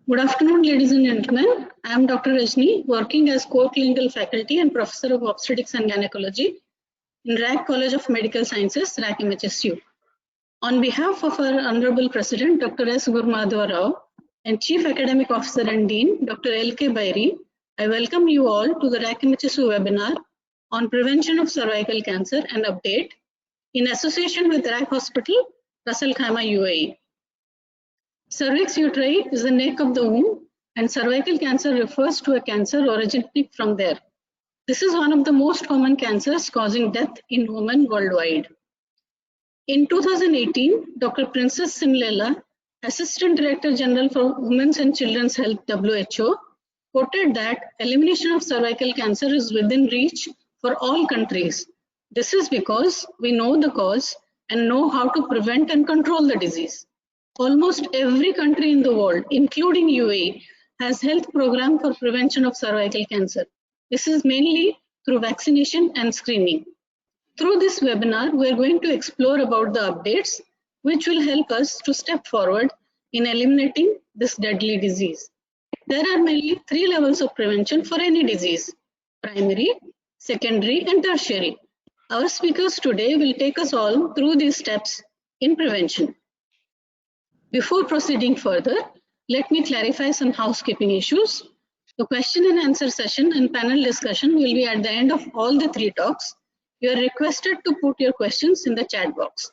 Good afternoon, ladies and gentlemen. I am Dr. Rajni, working as co-clinical faculty and professor of obstetrics and gynecology in RAC College of Medical Sciences, RAC MHSU. On behalf of our Honorable President, Dr. S. Gurmadhava Rao, and Chief Academic Officer and Dean, Dr. L.K. Bairi, I welcome you all to the RAC MHSU webinar on prevention of cervical cancer and update in association with RAC Hospital, Ras Al Khaimah, UAE. Cervix uteri is the neck of the womb, and cervical cancer refers to a cancer originating from there. This is one of the most common cancers causing death in women worldwide. In 2018, Dr. Princess Simlela, Assistant Director General for Women's and Children's Health WHO, quoted that elimination of cervical cancer is within reach for all countries. This is because we know the cause and know how to prevent and control the disease. Almost every country in the world, including UAE, has health program for prevention of cervical cancer. This is mainly through vaccination and screening. Through this webinar, we are going to explore about the updates which will help us to step forward in eliminating this deadly disease. There are mainly 3 levels of prevention for any disease: primary, secondary, and tertiary. Our speakers today will take us all through these steps in prevention. Before proceeding further, let me clarify some housekeeping issues. The question and answer session and panel discussion will be at the end of all the 3 talks. You are requested to put your questions in the chat box.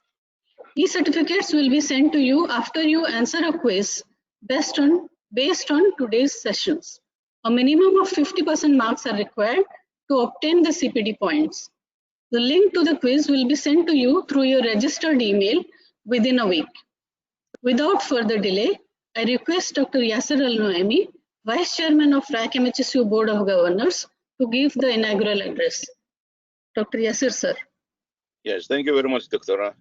E-certificates will be sent to you after you answer a quiz based on today's sessions. A minimum of 50% marks are required to obtain the CPD points. The link to the quiz will be sent to you through your registered email within a week. Without further delay, I request Dr. Yasser Al-Noaimi, Vice Chairman of RAC MHSU Board of Governors, to give the inaugural address. Dr. Yasser, sir. Yes, thank you very much, Doctora.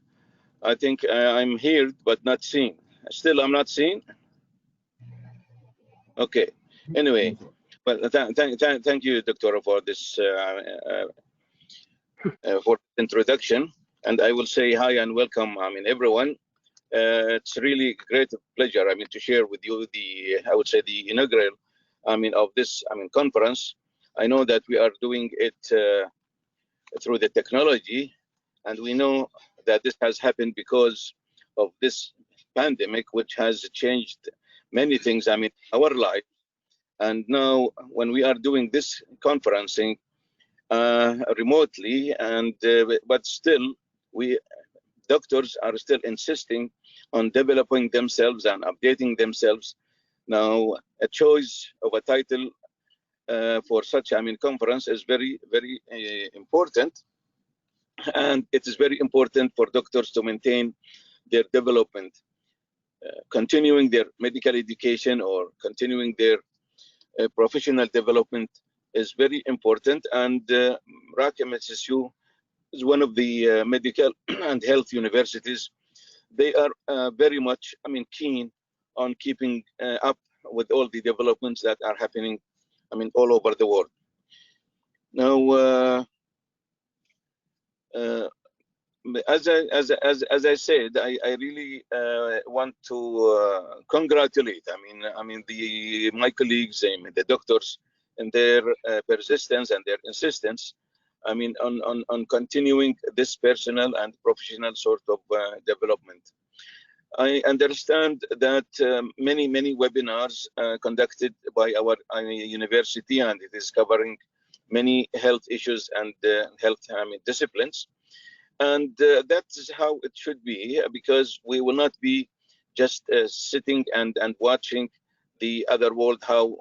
I think I'm here but not seen. Still, I'm not seen? Okay. Anyway, well, thank you, Doctora, for this for introduction. And I will say hi and welcome, everyone. It's really great pleasure, to share with you the inaugural, of this, conference. I know that we are doing it through the technology, and we know that this has happened because of this pandemic, which has changed many things, our life. And now, when we are doing this conferencing remotely, and but still, doctors are still insisting on developing themselves and updating themselves. Now, a choice of a title for such conference is very, very important, and it is very important for doctors to maintain their development, continuing their medical education or continuing their professional development is very important. And RAC MHSU is one of the medical and health universities. They are very much, keen on keeping up with all the developments that are happening, all over the world. Now, as I said, I really want to congratulate, my colleagues, the doctors, and their persistence and their insistence, on continuing this personal and professional sort of development. I understand that many webinars conducted by our university, and it is covering many health issues and health disciplines. And that is how it should be, because we will not be just sitting and watching the other world how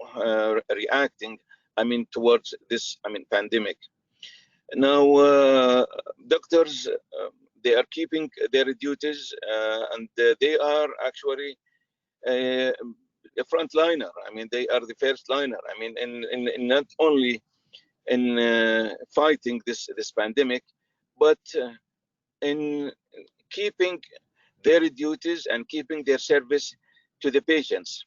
reacting, towards this, pandemic. Now, doctors, they are keeping their duties, and they are actually a frontliner. They are the first liner. In not only in fighting this pandemic, but in keeping their duties and keeping their service to the patients.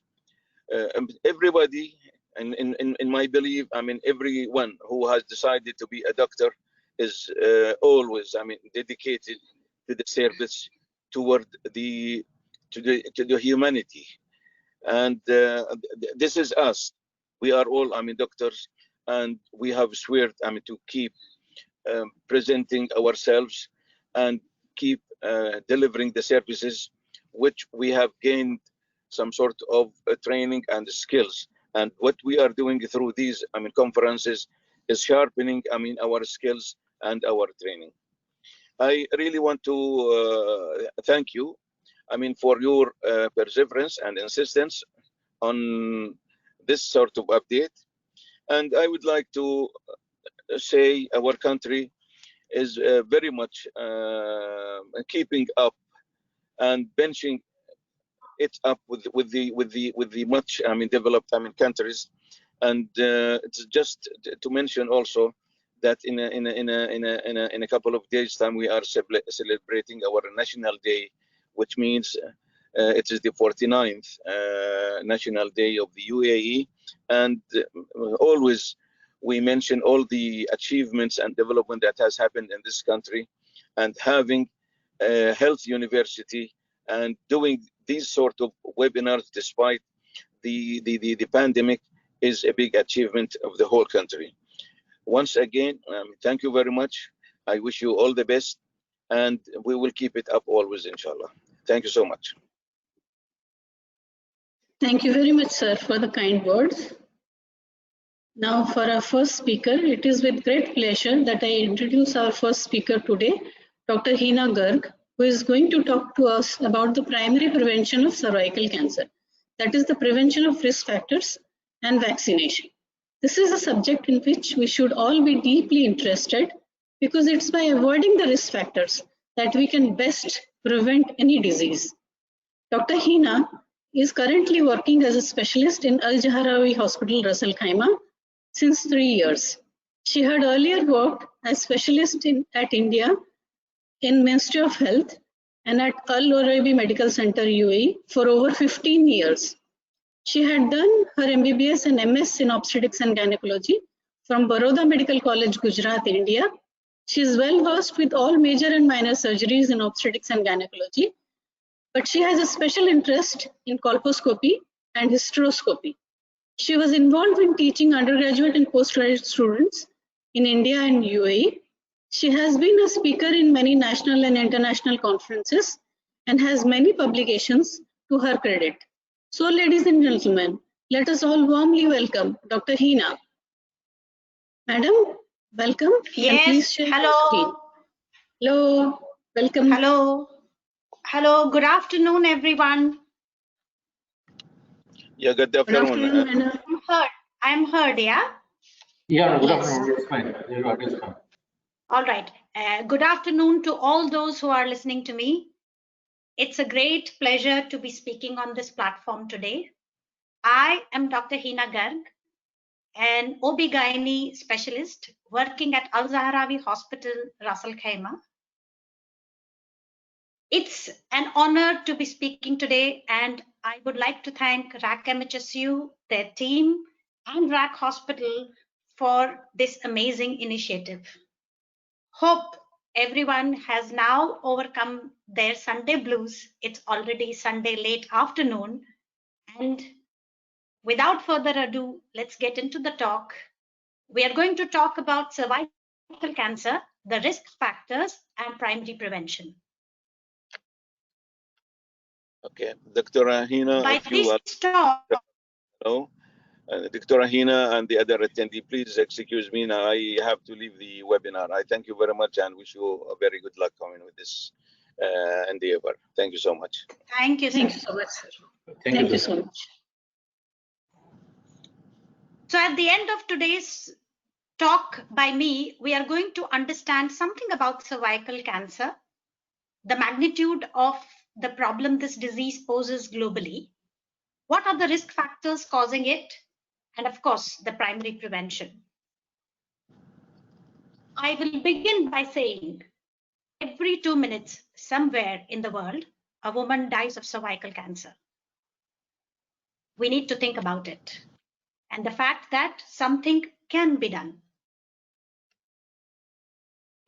Everybody, in my belief, everyone who has decided to be a doctor is always, dedicated to the service toward the humanity. And this is us. We are all, doctors, and we have sworn, to keep presenting ourselves and keep delivering the services which we have gained some sort of training and skills. And what we are doing through these conferences is sharpening our skills and our training. I really want to thank you for your perseverance and insistence on this sort of update. And I would like to say our country is very much keeping up and benching it up with the much developed countries. And it's just to mention also that in a couple of days time we are celebrating our national day, which means it is the 49th national day of the UAE. And always we mention all the achievements and development that has happened in this country, and having a health university and doing these sort of webinars despite the pandemic is a big achievement of the whole country. Once again, thank you very much. I wish you all the best, and we will keep it up always, inshallah. Thank you so much. Thank you very much, sir, for the kind words. Now for our first speaker, it is with great pleasure that I introduce our first speaker today, Dr. Hina Gurg, who is going to talk to us about the primary prevention of cervical cancer, that is the prevention of risk factors and vaccination. This is a subject in which we should all be deeply interested, because it's by avoiding the risk factors that we can best prevent any disease. Dr. Hina is currently working as a specialist in Al Jahrawi Hospital, Ras Al Khaimah, since 3 years. She had earlier worked as specialist at India in Ministry of Health and at Al Orabi Medical Center, UAE, for over 15 years. She had done her MBBS and MS in obstetrics and gynecology from Baroda Medical College, Gujarat, India. She is well versed with all major and minor surgeries in obstetrics and gynecology, but she has a special interest in colposcopy and hysteroscopy. She was involved in teaching undergraduate and postgraduate students in India and UAE. She has been a speaker in many national and international conferences and has many publications to her credit. So, ladies and gentlemen, let us all warmly welcome Dr. Hina. Madam, welcome. Yes, please share hello. Your screen. Hello, welcome. Hello. Hello, good afternoon, everyone. Yeah, good afternoon. Madam. I'm heard, yeah? Yeah, good afternoon. It's fine. It's fine. All right. Good afternoon to all those who are listening to me. It's a great pleasure to be speaking on this platform today. I am Dr. Hina Gurg, an OB-GYN specialist working at Al Jahrawi Hospital, Ras Al Khaimah. It's an honor to be speaking today, and I would like to thank RAC MHSU, their team, and RAC Hospital for this amazing initiative. Hope everyone has now overcome their Sunday blues. It's already Sunday late afternoon. And without further ado, let's get into the talk. We are going to talk about cervical cancer, the risk factors, and primary prevention. Okay, Dr. Hina, By if you are hello, Dr. Hina and the other attendee, please excuse me now. I have to leave the webinar. I thank you very much and wish you a very good luck coming with this endeavor. Thank you so much. Thank you, sir. Thank you so much, sir. Thank you so much. So at the end of today's talk by me, we are going to understand something about cervical cancer, the magnitude of the problem this disease poses globally, what are the risk factors causing it, and of course, the primary prevention. I will begin by saying every 2 minutes, somewhere in the world, a woman dies of cervical cancer. We need to think about it and the fact that something can be done.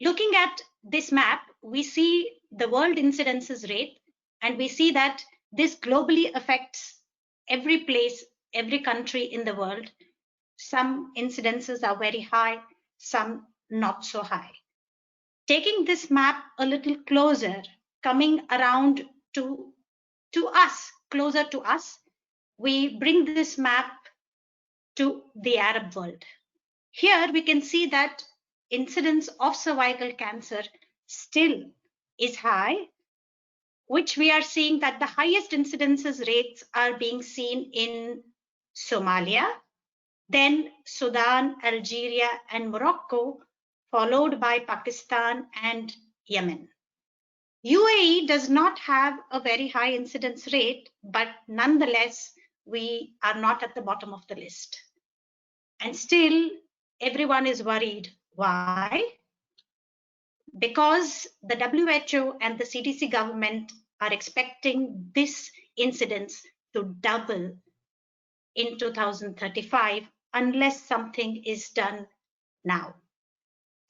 Looking at this map, we see the world incidences rate, and we see that this globally affects every place, every country in the world, some incidences are very high, some not so high. Taking this map a little closer, coming around to us, closer to us, we bring this map to the Arab world. Here we can see that incidence of cervical cancer still is high, which we are seeing that the highest incidences rates are being seen in Somalia, then Sudan, Algeria, and Morocco, followed by Pakistan and Yemen. UAE does not have a very high incidence rate, but nonetheless, we are not at the bottom of the list. And still, everyone is worried. Why? Because the WHO and the CDC government are expecting this incidence to double in 2035 unless something is done now.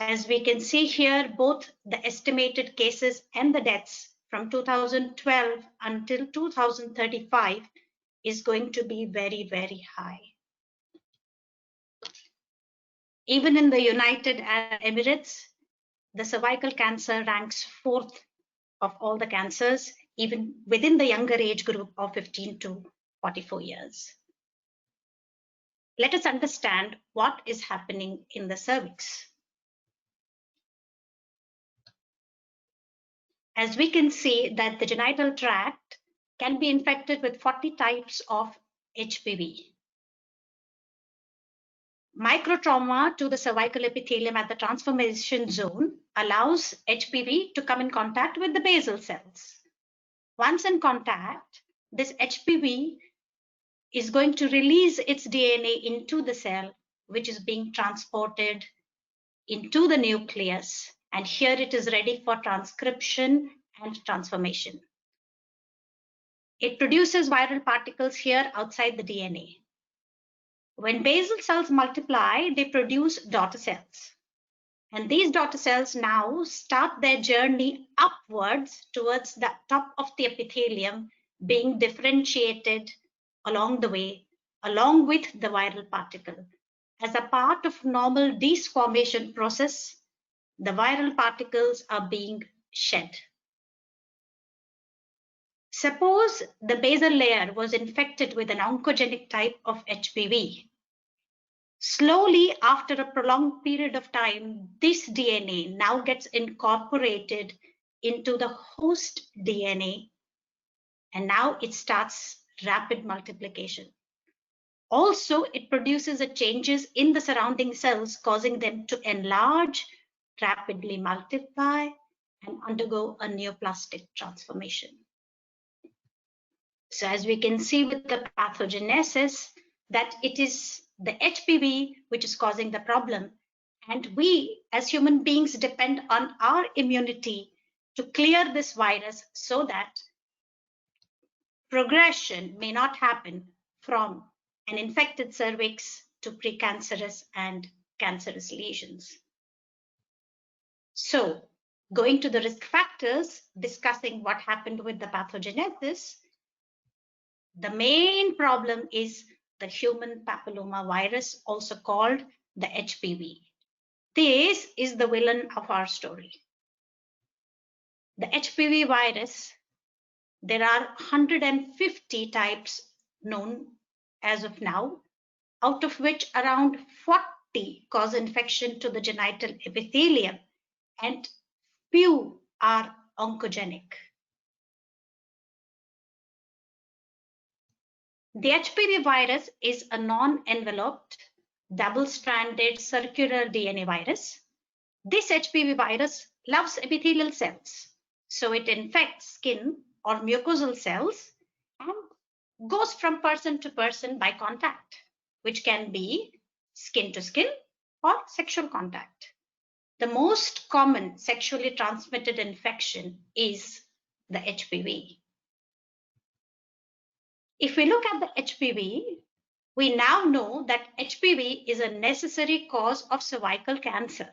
As we can see here, both the estimated cases and the deaths from 2012 until 2035 is going to be very, very high. Even in the United Arab Emirates, the cervical cancer ranks 4th of all the cancers, even within the younger age group of 15 to 44 years. Let us understand what is happening in the cervix. As we can see that the genital tract can be infected with 40 types of HPV. Microtrauma to the cervical epithelium at the transformation zone allows HPV to come in contact with the basal cells. Once in contact, this HPV is going to release its DNA into the cell, which is being transported into the nucleus. And here it is ready for transcription and transformation. It produces viral particles here outside the DNA. When basal cells multiply, they produce daughter cells. And these daughter cells now start their journey upwards towards the top of the epithelium, being differentiated along the way, along with the viral particle. As a part of normal desquamation process, the viral particles are being shed. Suppose the basal layer was infected with an oncogenic type of HPV. Slowly, after a prolonged period of time, this DNA now gets incorporated into the host DNA, and now it starts rapid multiplication. Also, it produces changes in the surrounding cells, causing them to enlarge, rapidly multiply, and undergo a neoplastic transformation. So as we can see with the pathogenesis, that it is the HPV which is causing the problem. And we as human beings depend on our immunity to clear this virus so that progression may not happen from an infected cervix to precancerous and cancerous lesions. So going to the risk factors, discussing what happened with the pathogenesis, the main problem is the human papilloma virus, also called the HPV. This is the villain of our story. The HPV virus, there are 150 types known as of now, out of which around 40 cause infection to the genital epithelium and few are oncogenic. The HPV virus is a non-enveloped, double-stranded circular DNA virus. This HPV virus loves epithelial cells, so it infects skin or mucosal cells and goes from person to person by contact, which can be skin to skin or sexual contact. The most common sexually transmitted infection is the HPV. If we look at the HPV, we now know that HPV is a necessary cause of cervical cancer.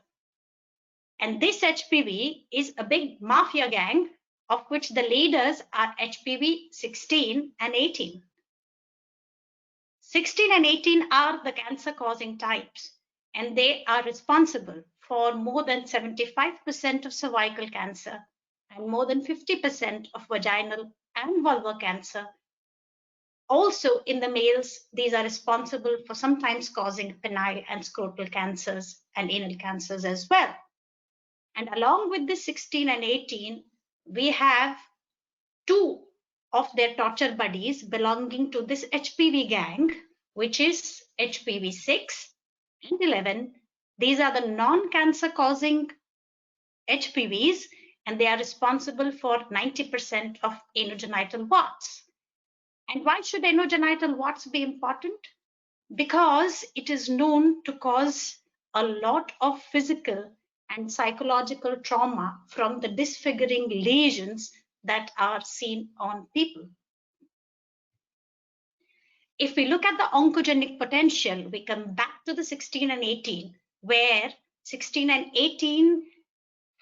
And this HPV is a big mafia gang, of which the leaders are Hpv 16 and 18. 16 and 18 are the cancer-causing types, and they are responsible for more than 75% of cervical cancer and more than 50% of vaginal and vulvar cancer. Also, in the males, these are responsible for sometimes causing penile and scrotal cancers and anal cancers as well. And along with the 16 and 18, we have two of their torture buddies belonging to this HPV gang, which is HPV 6 and 11. These are the non-cancer causing HPVs, and they are responsible for 90% of anogenital warts. And why should anogenital warts be important? Because it is known to cause a lot of physical and psychological trauma from the disfiguring lesions that are seen on people. If we look at the oncogenic potential, we come back to the 16 and 18, where 16 and 18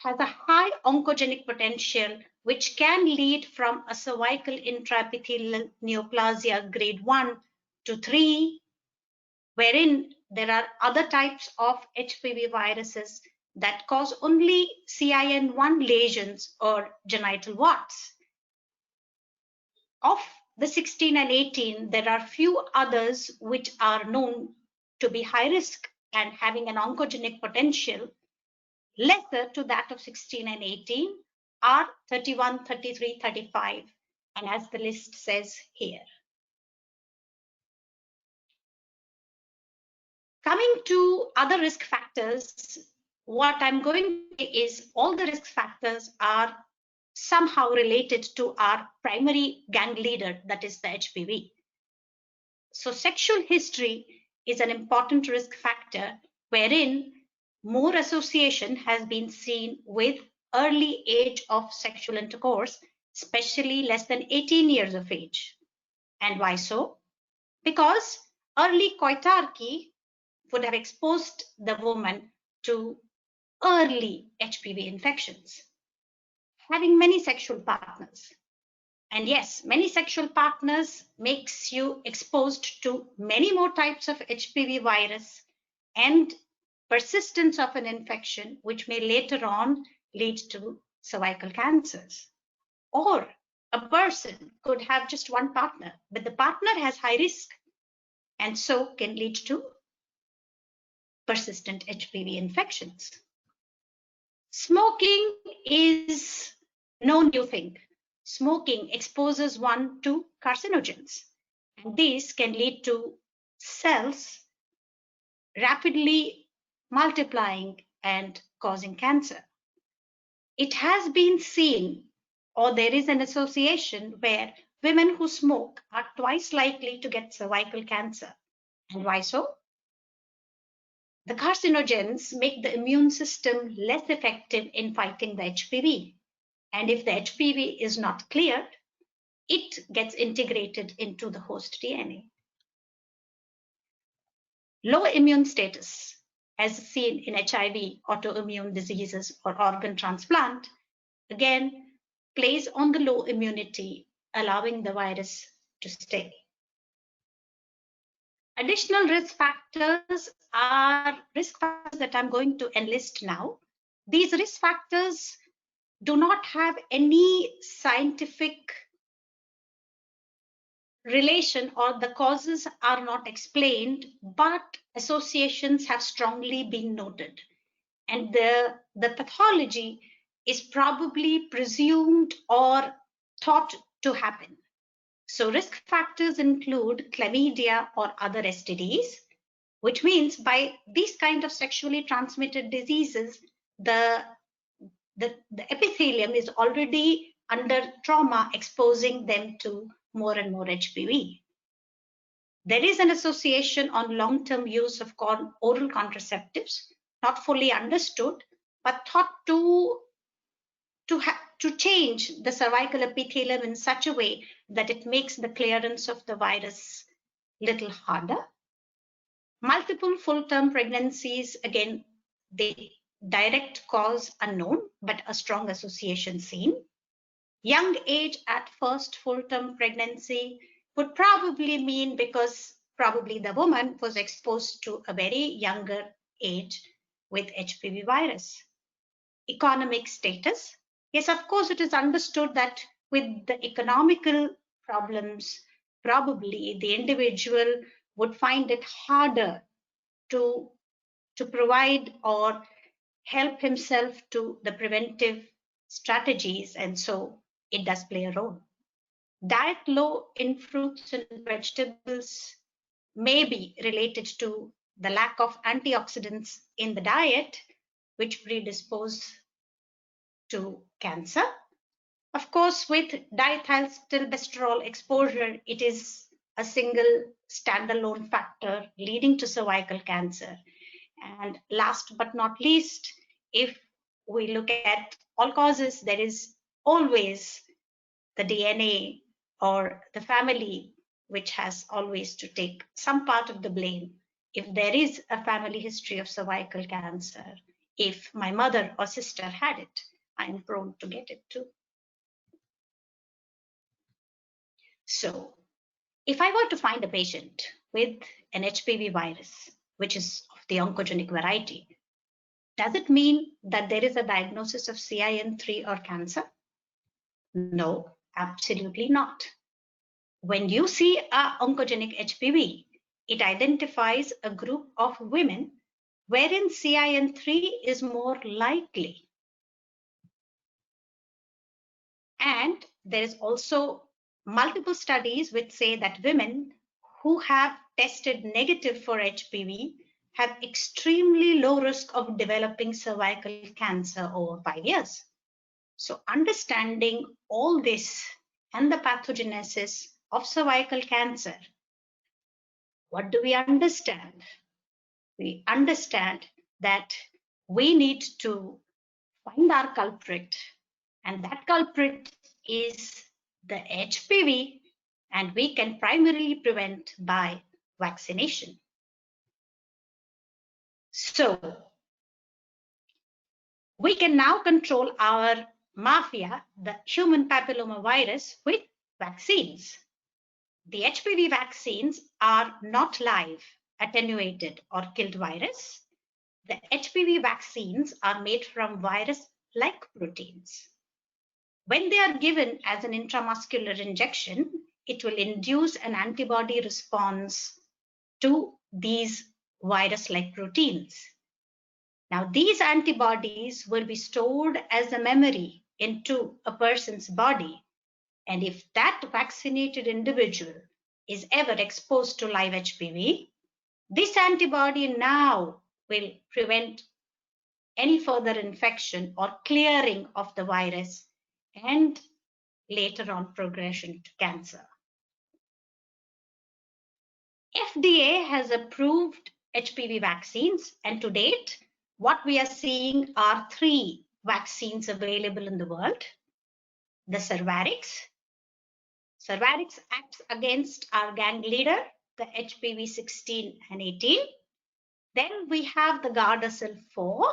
has a high oncogenic potential, which can lead from a cervical intraepithelial neoplasia grade 1 to 3, wherein there are other types of HPV viruses that cause only CIN1 lesions or genital warts. Of the 16 and 18, there are few others which are known to be high risk and having an oncogenic potential lesser to that of 16 and 18 are 31, 33, 35, and as the list says here. Coming to other risk factors, what I'm going to say is all the risk factors are somehow related to our primary gang leader, that is the HPV. So sexual history is an important risk factor wherein more association has been seen with early age of sexual intercourse, especially less than 18 years of age. And why so? Because early coitarchy would have exposed the woman to early HPV infections, having many sexual partners. And yes, many sexual partners makes you exposed to many more types of HPV virus and persistence of an infection, which may later on lead to cervical cancers. Or a person could have just one partner, but the partner has high risk and so can lead to persistent HPV infections. Smoking is no new thing. Smoking exposes one to carcinogens, and these can lead to cells rapidly multiplying and causing cancer. It has been seen, or there is an association where women who smoke are twice likely to get cervical cancer. And why so? The carcinogens make the immune system less effective in fighting the HPV. And if the HPV is not cleared, it gets integrated into the host DNA. Low immune status, as seen in HIV, autoimmune diseases, or organ transplant, again plays on the low immunity, allowing the virus to stay. Additional risk factors are risk factors that I'm going to enlist now. These risk factors do not have any scientific relation, or the causes are not explained, but associations have strongly been noted. And the pathology is probably presumed or thought to happen. So risk factors include chlamydia or other STDs, which means by these kind of sexually transmitted diseases, the epithelium is already under trauma, exposing them to more and more HPV. There is an association on long-term use of oral contraceptives, not fully understood, but thought to change the cervical epithelium in such a way that it makes the clearance of the virus little harder. Multiple full-term pregnancies, again, the direct cause unknown, but a strong association seen. Young age at first full-term pregnancy would probably mean because probably the woman was exposed to a very younger age with HPV virus. Economic status. Yes, of course, it is understood that with the economical problems, probably the individual would find it harder to provide or help himself to the preventive strategies, and so it does play a role. Diet low in fruits and vegetables may be related to the lack of antioxidants in the diet, which predispose to cancer. Of course, with diethylstilbestrol exposure, it is a single standalone factor leading to cervical cancer. And last but not least, if we look at all causes, there is always the DNA or the family which has always to take some part of the blame. If there is a family history of cervical cancer, if my mother or sister had it, I am prone to get it too. So if I were to find a patient with an HPV virus, which is of the oncogenic variety, does it mean that there is a diagnosis of CIN3 or cancer? No, absolutely not. When you see an oncogenic HPV, it identifies a group of women wherein CIN3 is more likely. And there is also multiple studies which say that women who have tested negative for HPV have extremely low risk of developing cervical cancer over 5 years. So understanding all this and the pathogenesis of cervical cancer, what do we understand? We understand that we need to find our culprit, and that culprit is the HPV, and we can primarily prevent by vaccination. So we can now control our mafia, the human papilloma virus, with vaccines. The HPV vaccines are not live, attenuated, or killed virus. The HPV vaccines are made from virus-like proteins. When they are given as an intramuscular injection, it will induce an antibody response to these virus-like proteins. Now, these antibodies will be stored as a memory into a person's body. And if that vaccinated individual is ever exposed to live HPV, this antibody now will prevent any further infection or clearing of the virus and later on progression to cancer. FDA has approved HPV vaccines, and to date, what we are seeing are 3 vaccines available in the world. The Cervarix. Cervarix acts against our gang leader, the Hpv 16 and 18. Then we have the Gardasil 4.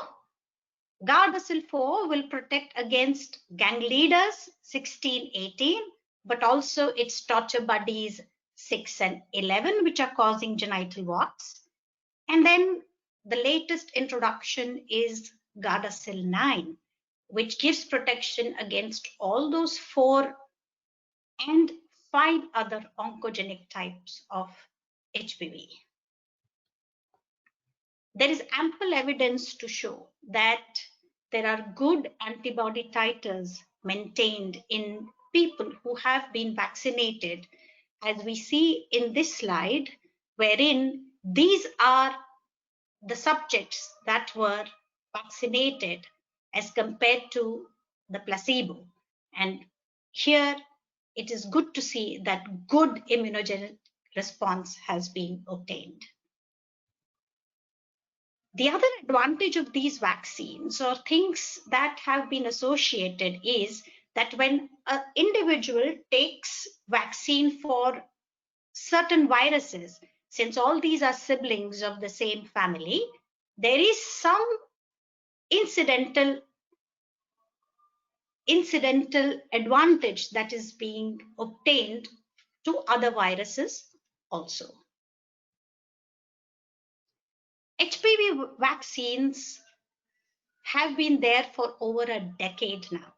Gardasil 4 will protect against gang leaders 16, 18, but also its torture buddies 6 and 11, which are causing genital warts. And then the latest introduction is Gardasil 9, which gives protection against all those 4 and 5 other oncogenic types of HPV. There is ample evidence to show that there are good antibody titers maintained in people who have been vaccinated, as we see in this slide, wherein these are the subjects that were vaccinated as compared to the placebo. And here it is good to see that good immunogenic response has been obtained. The other advantage of these vaccines, or things that have been associated, is that when an individual takes vaccine for certain viruses, since all these are siblings of the same family, there is some incidental advantage that is being obtained to other viruses also. HPV vaccines have been there for over a decade now.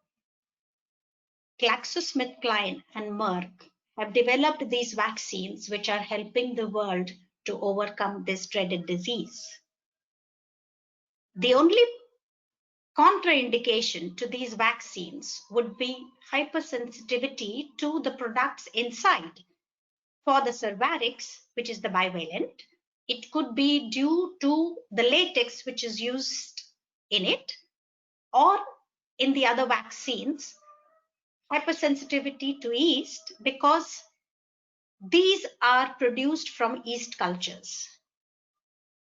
GlaxoSmithKline and Merck have developed these vaccines which are helping the world to overcome this dreaded disease. The only contraindication to these vaccines would be hypersensitivity to the products inside. For the cervarix, which is the bivalent, it could be due to the latex which is used in it, or in the other vaccines, hypersensitivity to yeast, because these are produced from yeast cultures.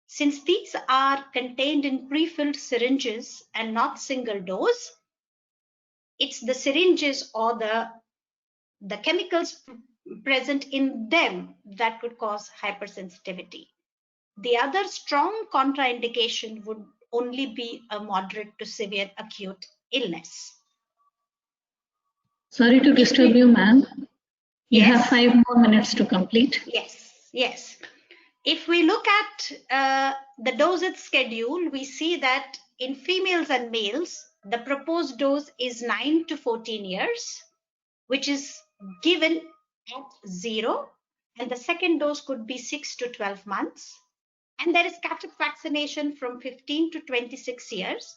Since these are contained in pre-filled syringes and not single dose, it's the syringes or the chemicals present in them that could cause hypersensitivity. The other strong contraindication would only be a moderate to severe acute illness. Sorry to disturb you, ma'am. You Yes. have 5 more minutes to complete. Yes. If we look at the Doset schedule, we see that in females and males, the proposed dose is 9 to 14 years, which is given at 0, and the second dose could be 6 to 12 months. And there is catch-up vaccination from 15 to 26 years,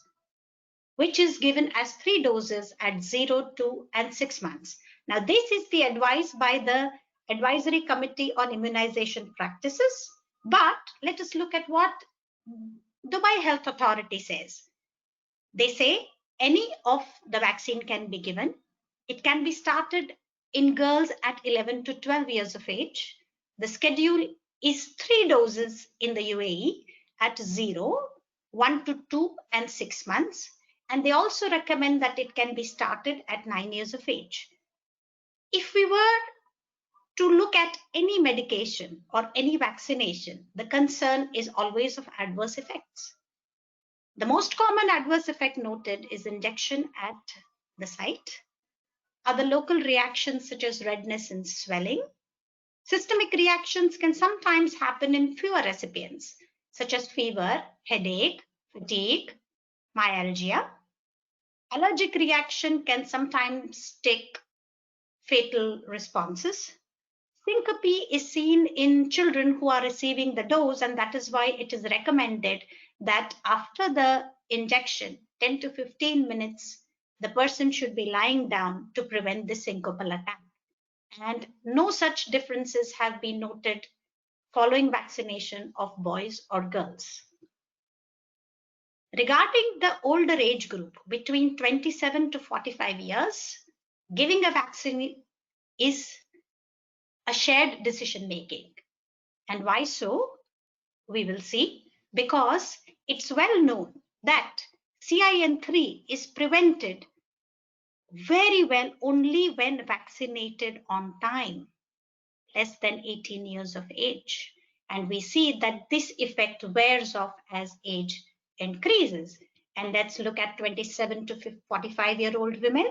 which is given as 3 doses at 0, 2, and 6 months. Now, this is the advice by the Advisory Committee on Immunization Practices. But let us look at what Dubai Health Authority says. They say any of the vaccine can be given. It can be started in girls at 11 to 12 years of age. The schedule is 3 doses in the UAE at 0, 1 to 2, and 6 months. And they also recommend that it can be started at 9 years of age. If we were to look at any medication or any vaccination, the concern is always of adverse effects. The most common adverse effect noted is injection at the site. Other local reactions such as redness and swelling. Systemic reactions can sometimes happen in fewer recipients, such as fever, headache, fatigue, myalgia. Allergic reaction can sometimes take fatal responses. Syncope is seen in children who are receiving the dose, and that is why it is recommended that after the injection, 10 to 15 minutes, the person should be lying down to prevent the syncopal attack. And no such differences have been noted following vaccination of boys or girls. Regarding the older age group between 27 to 45 years, giving a vaccine is a shared decision making. And why so? We will see. Because it's well known that CIN3 is prevented very well only when vaccinated on time, less than 18 years of age. And we see that this effect wears off as age increases. And let's look at 27 to 45-year-old women.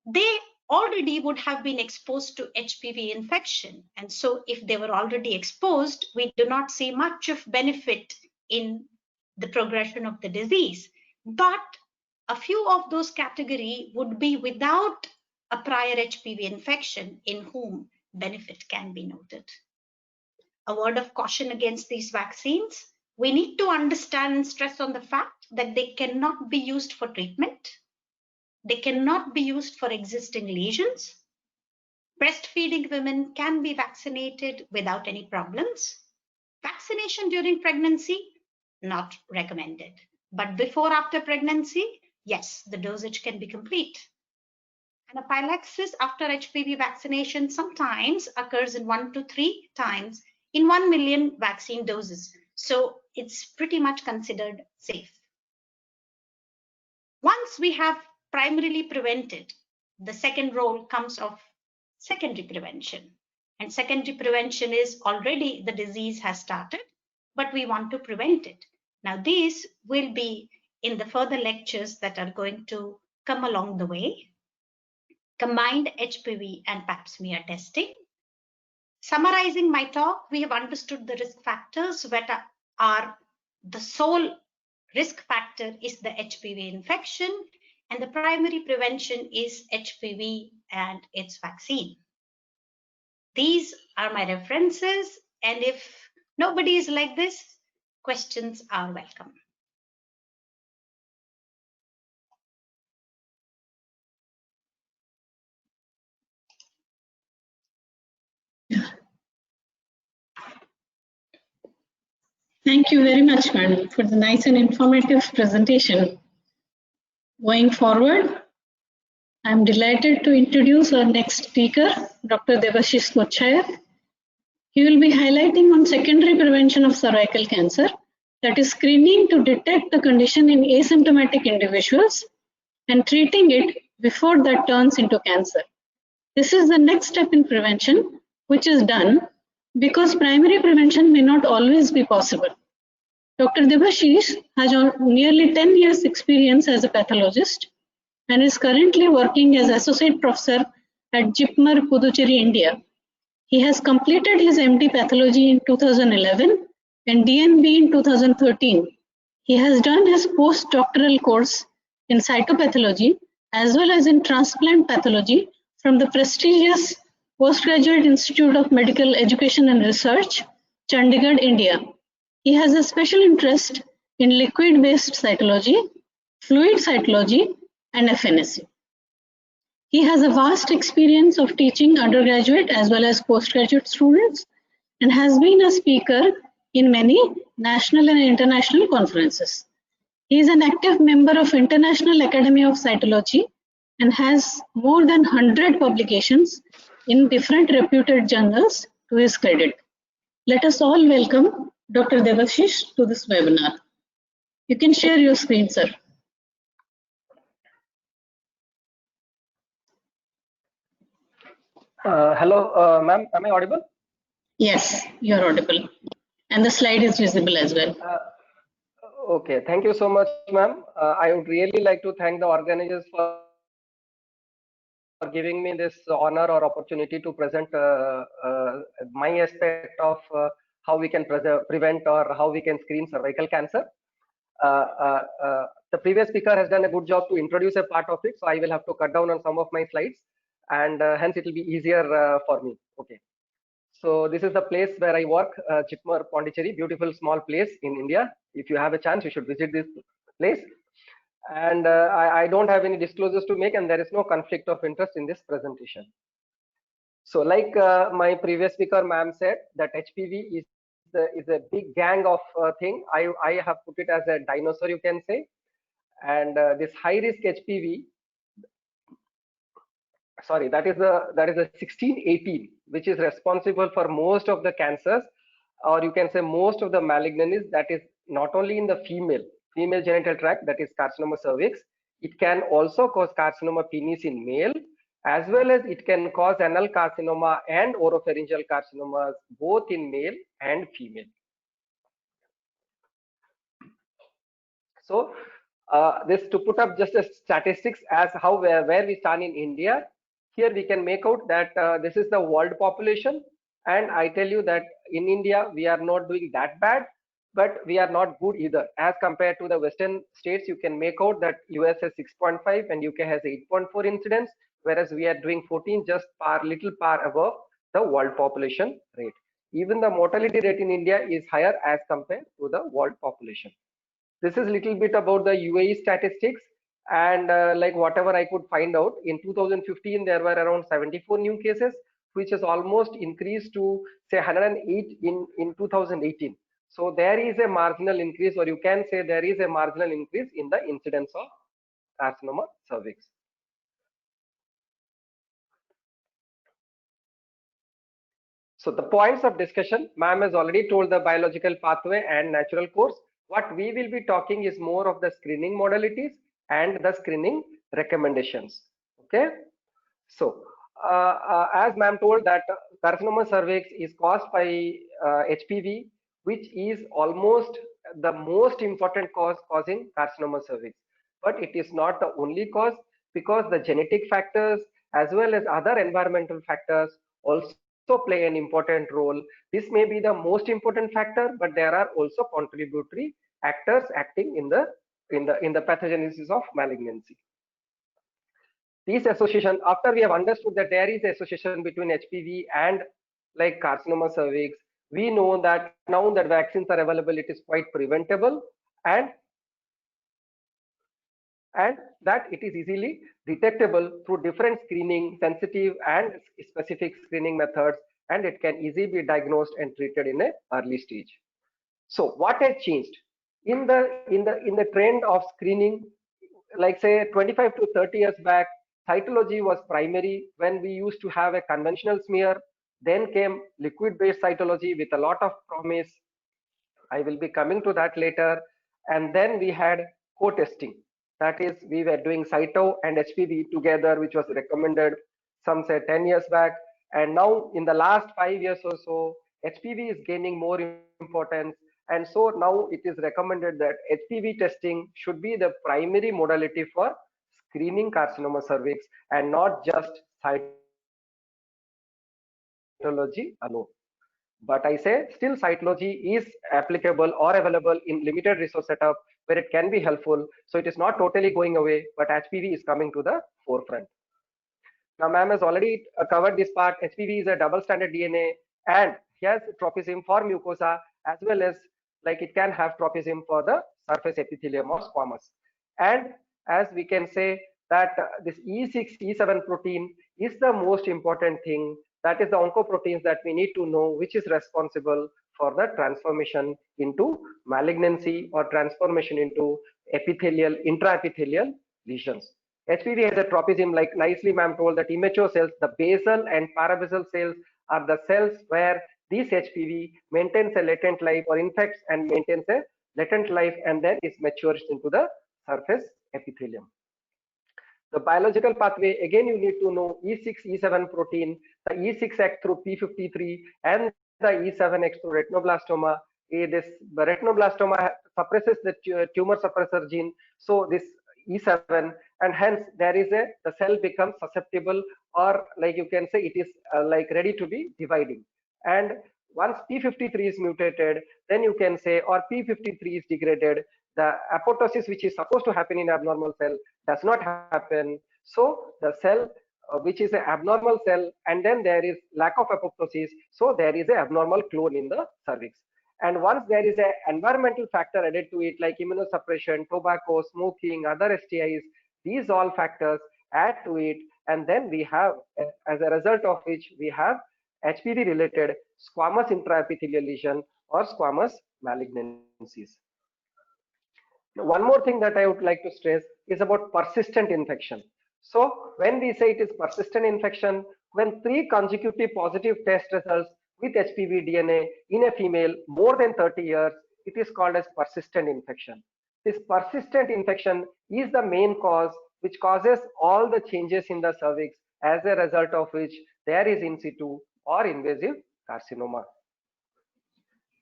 They already would have been exposed to HPV infection. And so if they were already exposed, we do not see much of benefit in the progression of the disease. But a few of those category would be without a prior HPV infection in whom benefit can be noted. A word of caution against these vaccines. We need to understand and stress on the fact that they cannot be used for treatment. They cannot be used for existing lesions. Breastfeeding women can be vaccinated without any problems. Vaccination during pregnancy, not recommended. But before, after pregnancy, yes, the dosage can be complete. Anaphylaxis after HPV vaccination sometimes occurs in 1 to 3 times in 1 million vaccine doses. So it's pretty much considered safe. Once we have primarily prevented, the second role comes of secondary prevention. And secondary prevention is already the disease has started, but we want to prevent it. Now, these will be in the further lectures that are going to come along the way. Combined HPV and Pap smear testing. Summarizing my talk, we have understood the risk factors that the sole risk factor is the HPV infection, and the primary prevention is HPV and its vaccine. These are my references, and if nobody is like this, questions are welcome. Thank you very much, madam, for the nice and informative presentation. Going forward, I'm delighted to introduce our next speaker, Dr. Jayashri Kacharaj. He will be highlighting on secondary prevention of cervical cancer, that is screening to detect the condition in asymptomatic individuals and treating it before that turns into cancer. This is the next step in prevention, which is done because primary prevention may not always be possible. Dr. Debashish has nearly 10 years experience as a pathologist and is currently working as associate professor at JIPMER, Puducherry, India. He has completed his MD pathology in 2011 and DNB in 2013. He has done his postdoctoral course in cytopathology as well as in transplant pathology from the prestigious Postgraduate Institute of Medical Education and Research, Chandigarh, India. He has a special interest in liquid-based cytology, fluid cytology, and FNSC. He has a vast experience of teaching undergraduate as well as postgraduate students and has been a speaker in many national and international conferences. He is an active member of International Academy of Cytology and has more than 100 publications in different reputed journals to his credit. Let us all welcome Dr. Debashish to this webinar. You can share your screen, sir. Hello, ma'am. Am I audible? Yes, you're audible. And the slide is visible as well. Okay, thank you so much, ma'am. I would really like to thank the organizers for giving me this honor or opportunity to present my aspect of how we can prevent or how we can screen cervical cancer. The previous speaker has done a good job to introduce a part of it, so I will have to cut down on some of my slides, and hence it will be easier for me. Okay. So this is the place where I work, JIPMER, Pondicherry, beautiful small place in India. If you have a chance, you should visit this place. And I don't have any disclosures to make, and there is no conflict of interest in this presentation. So like my previous speaker, ma'am, said that HPV is a big gang of thing. I have put it as a dinosaur, you can say. And this high risk HPV, sorry, that is a 1618, which is responsible for most of the cancers, or you can say most of the malignancies. That is not only in the female genital tract, that is carcinoma cervix. It can also cause carcinoma penis in male, as well as it can cause anal carcinoma and oropharyngeal carcinomas both in male and female. So this to put up just a statistics as how where we stand in India. Here we can make out that this is the world population, and I tell you that in India we are not doing that bad, but we are not good either. As compared to the Western states, you can make out that US has 6.5 and UK has 8.4 incidence, whereas we are doing 14, just little par above the world population rate. Even the mortality rate in India is higher as compared to the world population. This is little bit about the Uae statistics, and like whatever I could find out, in 2015 there were around 74 new cases, which has almost increased to say 108 in 2018. So there is a marginal increase, or you can say there is a marginal increase in the incidence of carcinoma cervix. So the points of discussion, ma'am has already told the biological pathway and natural course. What we will be talking is more of the screening modalities and the screening recommendations. Okay. So as ma'am told that carcinoma cervix is caused by HPV, which is almost the most important cause causing carcinoma cervix. But it is not the only cause, because the genetic factors as well as other environmental factors also play an important role. This may be the most important factor, but there are also contributory actors acting in the pathogenesis of malignancy. These association, after we have understood that there is association between HPV and like carcinoma cervix, we know that now that vaccines are available, it is quite preventable, and that it is easily detectable through different screening, sensitive and specific screening methods, and it can easily be diagnosed and treated in an early stage. So what has changed in the trend of screening? Like say 25 to 30 years back, cytology was primary when we used to have a conventional smear. Then came liquid-based cytology with a lot of promise. I will be coming to that later. And then we had co-testing. That is, we were doing cyto and HPV together, which was recommended, some say 10 years back. And now in the last 5 years or so, HPV is gaining more importance. And so now it is recommended that HPV testing should be the primary modality for screening carcinoma cervix and not just cytology alone. But I say still cytology is applicable or available in limited resource setup where it can be helpful. So it is not totally going away, but HPV is coming to the forefront. Now, ma'am has already covered this part. HPV is a double-stranded DNA and has tropism for mucosa as well as like it can have tropism for the surface epithelium or squamous. And as we can say that this E6, E7 protein is the most important thing. That is the oncoproteins that we need to know, which is responsible for the transformation into malignancy or transformation into epithelial, intraepithelial lesions. HPV has a tropism, like nicely ma'am told, that immature cells, the basal and parabasal cells are the cells where this HPV maintains a latent life or infects and maintains a latent life and then is matures into the surface epithelium. The biological pathway, again, you need to know E6, E7 protein, the E6 acts through P53 and the E7 acts through retinoblastoma. This retinoblastoma suppresses the tumor suppressor gene. So this E7, and hence there is the cell becomes susceptible, or like you can say it is like ready to be dividing. And once P53 is mutated, then you can say, or P53 is degraded, the apoptosis which is supposed to happen in abnormal cell does not happen. So the cell which is an abnormal cell, and then there is lack of apoptosis, so there is an abnormal clone in the cervix. And once there is an environmental factor added to it, like immunosuppression, tobacco, smoking, other STIs, these all factors add to it, and then we have, as a result of which, we have HPV related squamous intraepithelial lesion or squamous malignancies. Now, one more thing that I would like to stress is about persistent infection. So when we say it is persistent infection, when 3 consecutive positive test results with HPV DNA in a female more than 30 years, it is called as persistent infection. This persistent infection is the main cause which causes all the changes in the cervix, as a result of which there is in situ or invasive carcinoma.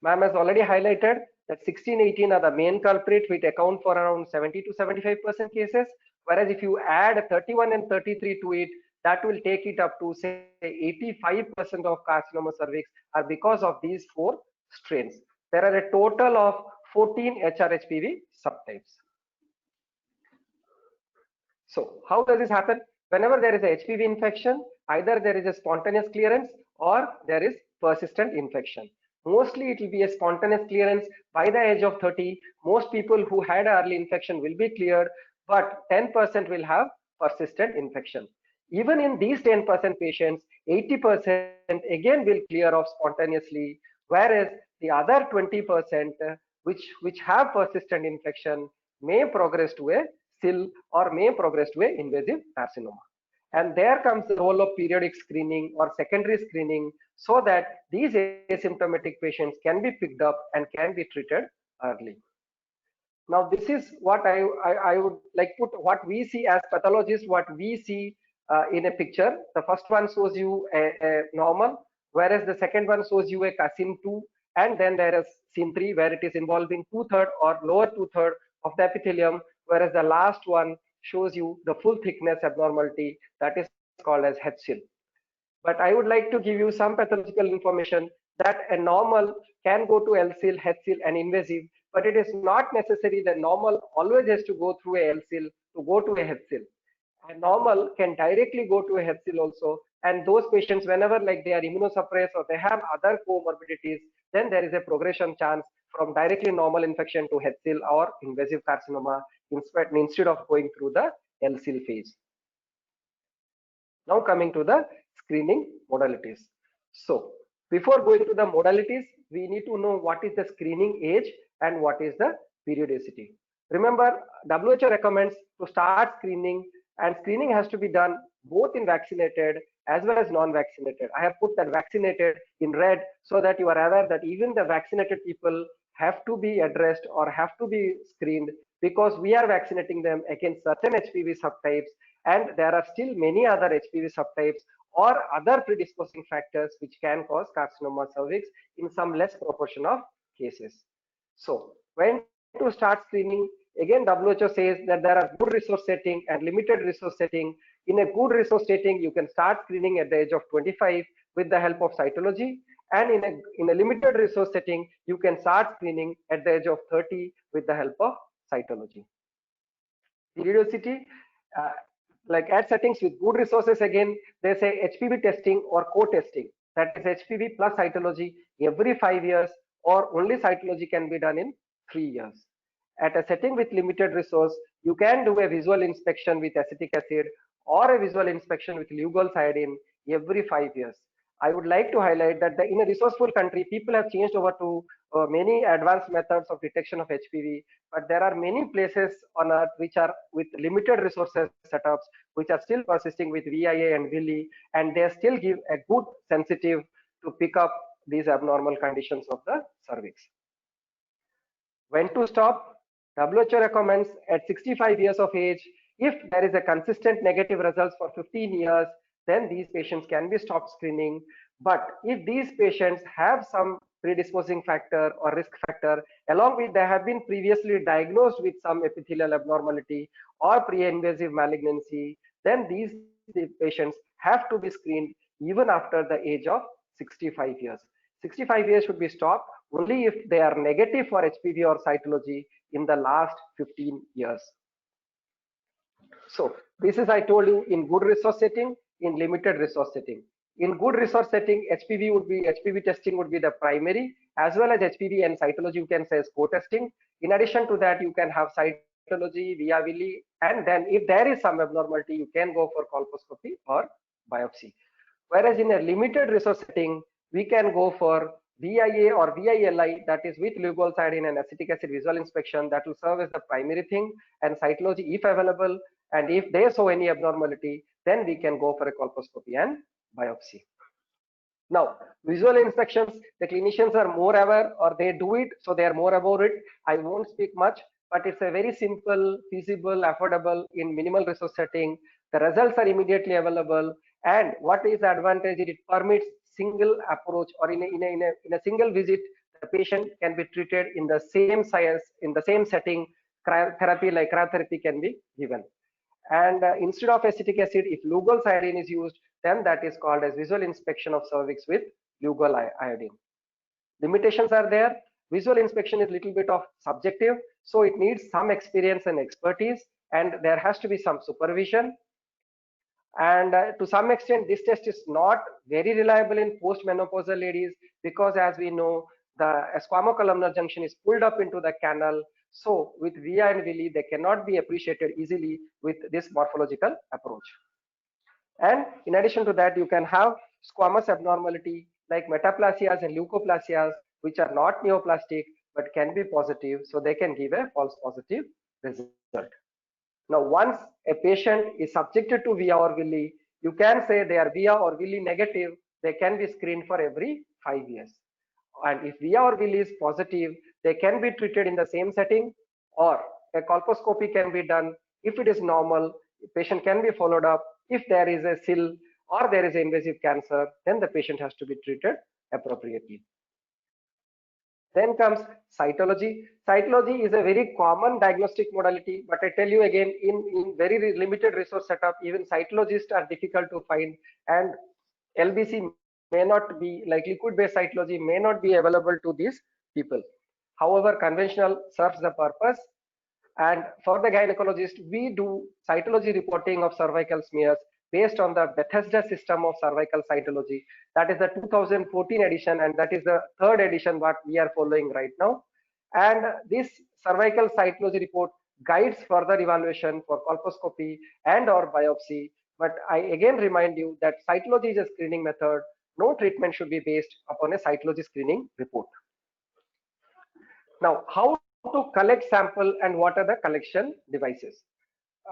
Ma'am has already highlighted that 16-18 are the main culprit, which account for around 70 to 75% cases, whereas if you add 31 and 33 to it, that will take it up to say 85% of carcinoma cervix are because of these 4 strains. There are a total of 14 HRHPV subtypes. So how does this happen? Whenever there is a HPV infection, either there is a spontaneous clearance or there is persistent infection. Mostly it will be a spontaneous clearance. By the age of 30, most people who had early infection will be cleared, but 10% will have persistent infection. Even in these 10% patients, 80% again will clear off spontaneously, whereas the other 20% which have persistent infection may progress to a SIL or may progress to a invasive carcinoma. And there comes the role of periodic screening or secondary screening, so that these asymptomatic patients can be picked up and can be treated early. Now, this is what I would like put what we see as pathologists, what we see in a picture. The first one shows you a normal, whereas the second one shows you a SIM2, and then there is SIM3 where it is involving 2/3 or lower 2/3 of the epithelium, whereas the last one shows you the full thickness abnormality, that is called as HSIL. But I would like to give you some pathological information that a normal can go to LCIL, HCIL and invasive, but it is not necessary that normal always has to go through a LCIL to go to a HCIL. A normal can directly go to a HCIL also, and those patients, whenever like they are immunosuppressed or they have other comorbidities, then there is a progression chance from directly normal infection to HCIL or invasive carcinoma instead of going through the LCIL phase. Now coming to the screening modalities. So before going to the modalities, we need to know what is the screening age and what is the periodicity. Remember, WHO recommends to start screening, and screening has to be done both in vaccinated as well as non-vaccinated. I have put that vaccinated in red so that you are aware that even the vaccinated people have to be addressed or have to be screened, because we are vaccinating them against certain HPV subtypes, and there are still many other HPV subtypes or other predisposing factors which can cause carcinoma cervix in some less proportion of cases. So when to start screening, again WHO says that there are good resource setting and limited resource setting. In a good resource setting, you can start screening at the age of 25 with the help of cytology, and in a limited resource setting, you can start screening at the age of 30 with the help of cytology. Periodicity, like at settings with good resources, again they say HPV testing or co-testing, that is HPV plus cytology every 5 years, or only cytology can be done in 3 years. At a setting with limited resource, you can do a visual inspection with acetic acid or a visual inspection with lugol iodine every 5 years. I would like to highlight that in a resourceful country, people have changed over to many advanced methods of detection of HPV, but there are many places on earth which are with limited resources setups, which are still persisting with VIA and VILI, and they still give a good sensitive to pick up these abnormal conditions of the cervix. When to stop? WHO recommends at 65 years of age. If there is a consistent negative results for 15 years, then these patients can be stopped screening. But if these patients have some predisposing factor or risk factor, along with they have been previously diagnosed with some epithelial abnormality or pre-invasive malignancy, then these patients have to be screened even after the age of 65 years. 65 years should be stopped only if they are negative for HPV or cytology in the last 15 years. So this is, I told you, in good resource setting, in limited resource setting. In good resource setting, HPV testing would be the primary, as well as HPV and cytology you can say is co-testing. In addition to that, you can have cytology via VILI, and then if there is some abnormality, you can go for colposcopy or biopsy. Whereas in a limited resource setting, we can go for VIA or VILI, that is with lugol iodine and acetic acid visual inspection, that will serve as the primary thing, and cytology if available, and if they show any abnormality, then we can go for a colposcopy and biopsy. Now, visual inspections, the clinicians are more aware, or they do it, so they are more about it. I won't speak much, but it's a very simple, feasible, affordable in minimal resource setting. The results are immediately available, and what is the advantage? It permits single approach, or in a single visit, the patient can be treated in the same science, in the same setting. Therapy like cryotherapy can be given. And instead of acetic acid, if lugol iodine is used, then that is called as visual inspection of cervix with lugol iodine. Limitations are there. Visual inspection is a little bit of subjective, so it needs some experience and expertise, and there has to be some supervision. And to some extent, this test is not very reliable in postmenopausal ladies, because as we know, the squamocolumnar junction is pulled up into the canal. So with VIA and VILI, they cannot be appreciated easily with this morphological approach. And in addition to that, you can have squamous abnormality like metaplasias and leukoplasias, which are not neoplastic but can be positive, so they can give a false positive result. Now, once a patient is subjected to VIA or VILI, you can say they are VIA or VILI negative, they can be screened for every 5 years. And if VIA or VILI is positive, they can be treated in the same setting, or a colposcopy can be done. If it is normal, the patient can be followed up. If there is a SIL or there is an invasive cancer, then the patient has to be treated appropriately. Then comes cytology. Cytology is a very common diagnostic modality, but I tell you again, in very limited resource setup, even cytologists are difficult to find, and LBC may not be, like liquid-based cytology may not be available to these people. However, conventional serves the purpose. And for the gynecologist, we do cytology reporting of cervical smears based on the Bethesda system of cervical cytology. That is the 2014 edition, and that is the third edition what we are following right now. And this cervical cytology report guides further evaluation for colposcopy and or biopsy. But I again remind you that cytology is a screening method. No treatment should be based upon a cytology screening report. Now, how to collect sample and what are the collection devices?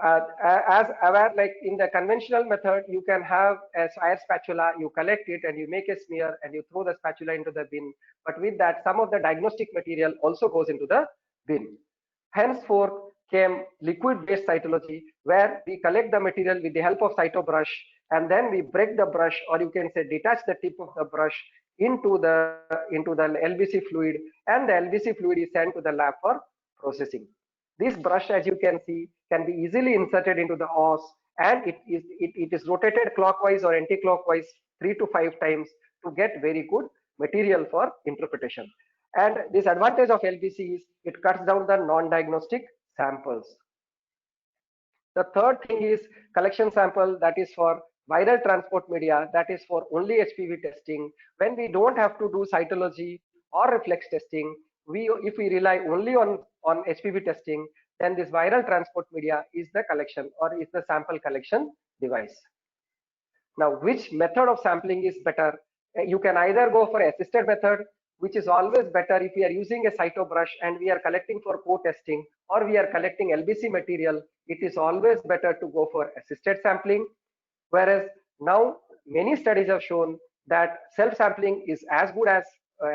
As aware, like in the conventional method, you can have a air spatula, you collect it and you make a smear and you throw the spatula into the bin. But with that, some of the diagnostic material also goes into the bin. Henceforth came liquid-based cytology, where we collect the material with the help of cytobrush, and then we break the brush, or you can say detach the tip of the brush into the LBC fluid, and the LBC fluid is sent to the lab for processing. This brush, as you can see, can be easily inserted into the os, and it is rotated clockwise or anti-clockwise 3 to 5 times to get very good material for interpretation. And this advantage of LBC is it cuts down the non-diagnostic samples. The third thing is collection sample, that is for viral transport media, that is for only HPV testing. When we don't have to do cytology or reflex testing, if we rely only on HPV testing, then this viral transport media is the collection or is the sample collection device. Now, which method of sampling is better? You can either go for assisted method, which is always better if we are using a cytobrush and we are collecting for co-testing, or we are collecting LBC material. It is always better to go for assisted sampling. Whereas now many studies have shown that self-sampling is as good as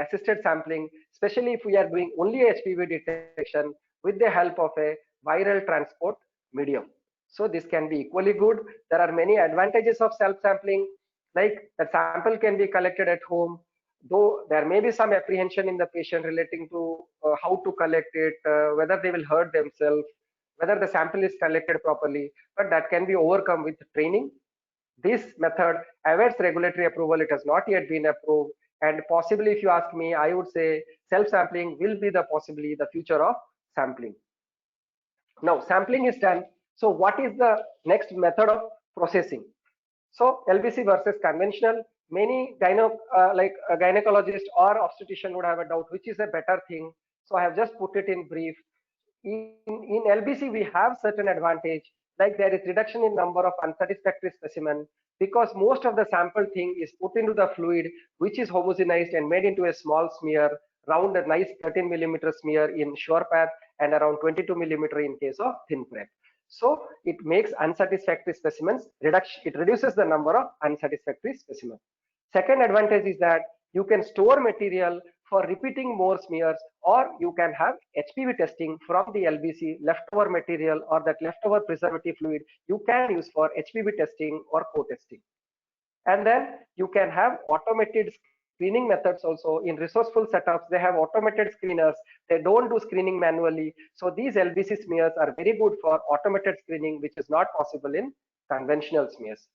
assisted sampling, especially if we are doing only HPV detection with the help of a viral transport medium. So this can be equally good. There are many advantages of self-sampling, like the sample can be collected at home, though there may be some apprehension in the patient relating to how to collect it, whether they will hurt themselves, whether the sample is collected properly, but that can be overcome with training. This method awaits regulatory approval. It has not yet been approved, and possibly, if you ask me, I would say self-sampling will be possibly the future of sampling. Now, sampling is done. So what is the next method of processing? So LBC versus conventional. Many gynecologist or obstetrician would have a doubt, which is a better thing. So I have just put it in brief. In LBC, we have certain advantage, like there is reduction in number of unsatisfactory specimen, because most of the sample thing is put into the fluid, which is homogenized and made into a small smear, round a nice 13 millimeter smear in sure path and around 22 millimeter in case of thin prep. So it makes unsatisfactory specimens reduction. It reduces the number of unsatisfactory specimens. Second advantage is that you can store material for repeating more smears, or you can have HPV testing from the LBC leftover material or that leftover preservative fluid you can use for HPV testing or co-testing. And then you can have automated screening methods also. In resourceful setups, they have automated screeners. They don't do screening manually. So these LBC smears are very good for automated screening, which is not possible in conventional smears.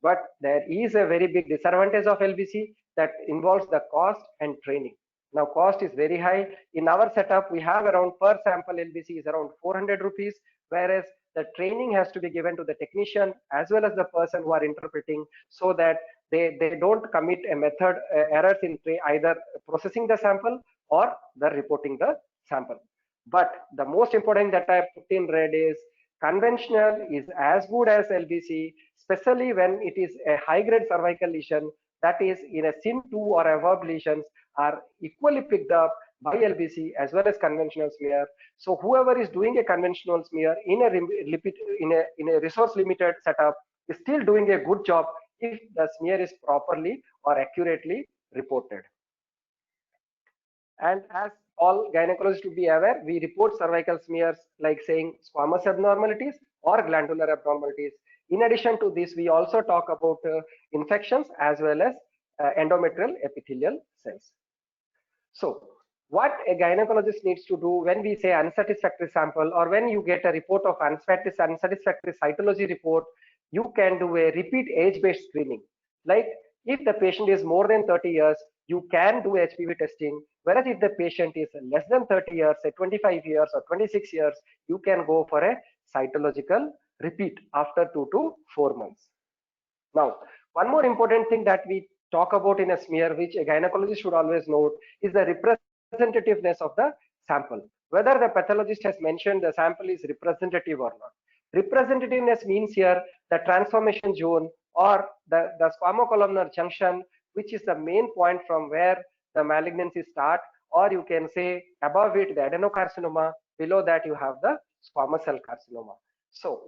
But there is a very big disadvantage of LBC that involves the cost and training. Now, cost is very high. In our setup, we have around per sample LBC is around 400 rupees, whereas the training has to be given to the technician as well as the person who are interpreting, so that they don't commit a method errors in either processing the sample or the reporting the sample. But the most important that I have put in red is conventional is as good as LBC, especially when it is a high-grade cervical lesion, that is in a SIN2 or above lesions are equally picked up by LBC as well as conventional smear. So whoever is doing a conventional smear in a resource limited setup is still doing a good job if the smear is properly or accurately reported. And as all gynecologists should be aware, we report cervical smears like saying squamous abnormalities or glandular abnormalities. In addition to this, we also talk about infections as well as endometrial epithelial cells. So what a gynecologist needs to do when we say unsatisfactory sample, or when you get a report of unsatisfactory cytology report, you can do a repeat age-based screening. Like if the patient is more than 30 years, you can do HPV testing. Whereas if the patient is less than 30 years, say 25 years or 26 years, you can go for a cytological repeat after 2 to 4 months. Now, one more important thing that we talk about in a smear, which a gynecologist should always note, is the representativeness of the sample. Whether the pathologist has mentioned the sample is representative or not. Representativeness means here the transformation zone or the squamocolumnar junction, which is the main point from where the malignancy start, or you can say above it the adenocarcinoma, below that you have the squamous cell carcinoma. So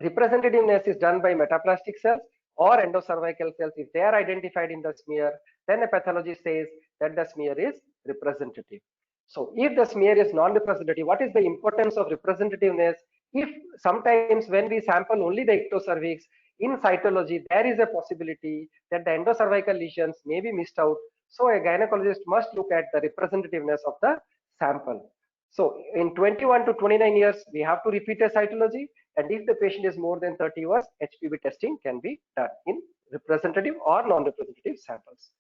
representativeness is done by metaplastic cells or endocervical cells. If they are identified in the smear, then a pathologist says that the smear is representative. So if the smear is non-representative, what is the importance of representativeness? If sometimes when we sample only the ectocervix, in cytology, there is a possibility that the endocervical lesions may be missed out. So a gynecologist must look at the representativeness of the sample. So in 21 to 29 years, we have to repeat a cytology. And if the patient is more than 30 years, HPV testing can be done in representative or non-representative samples.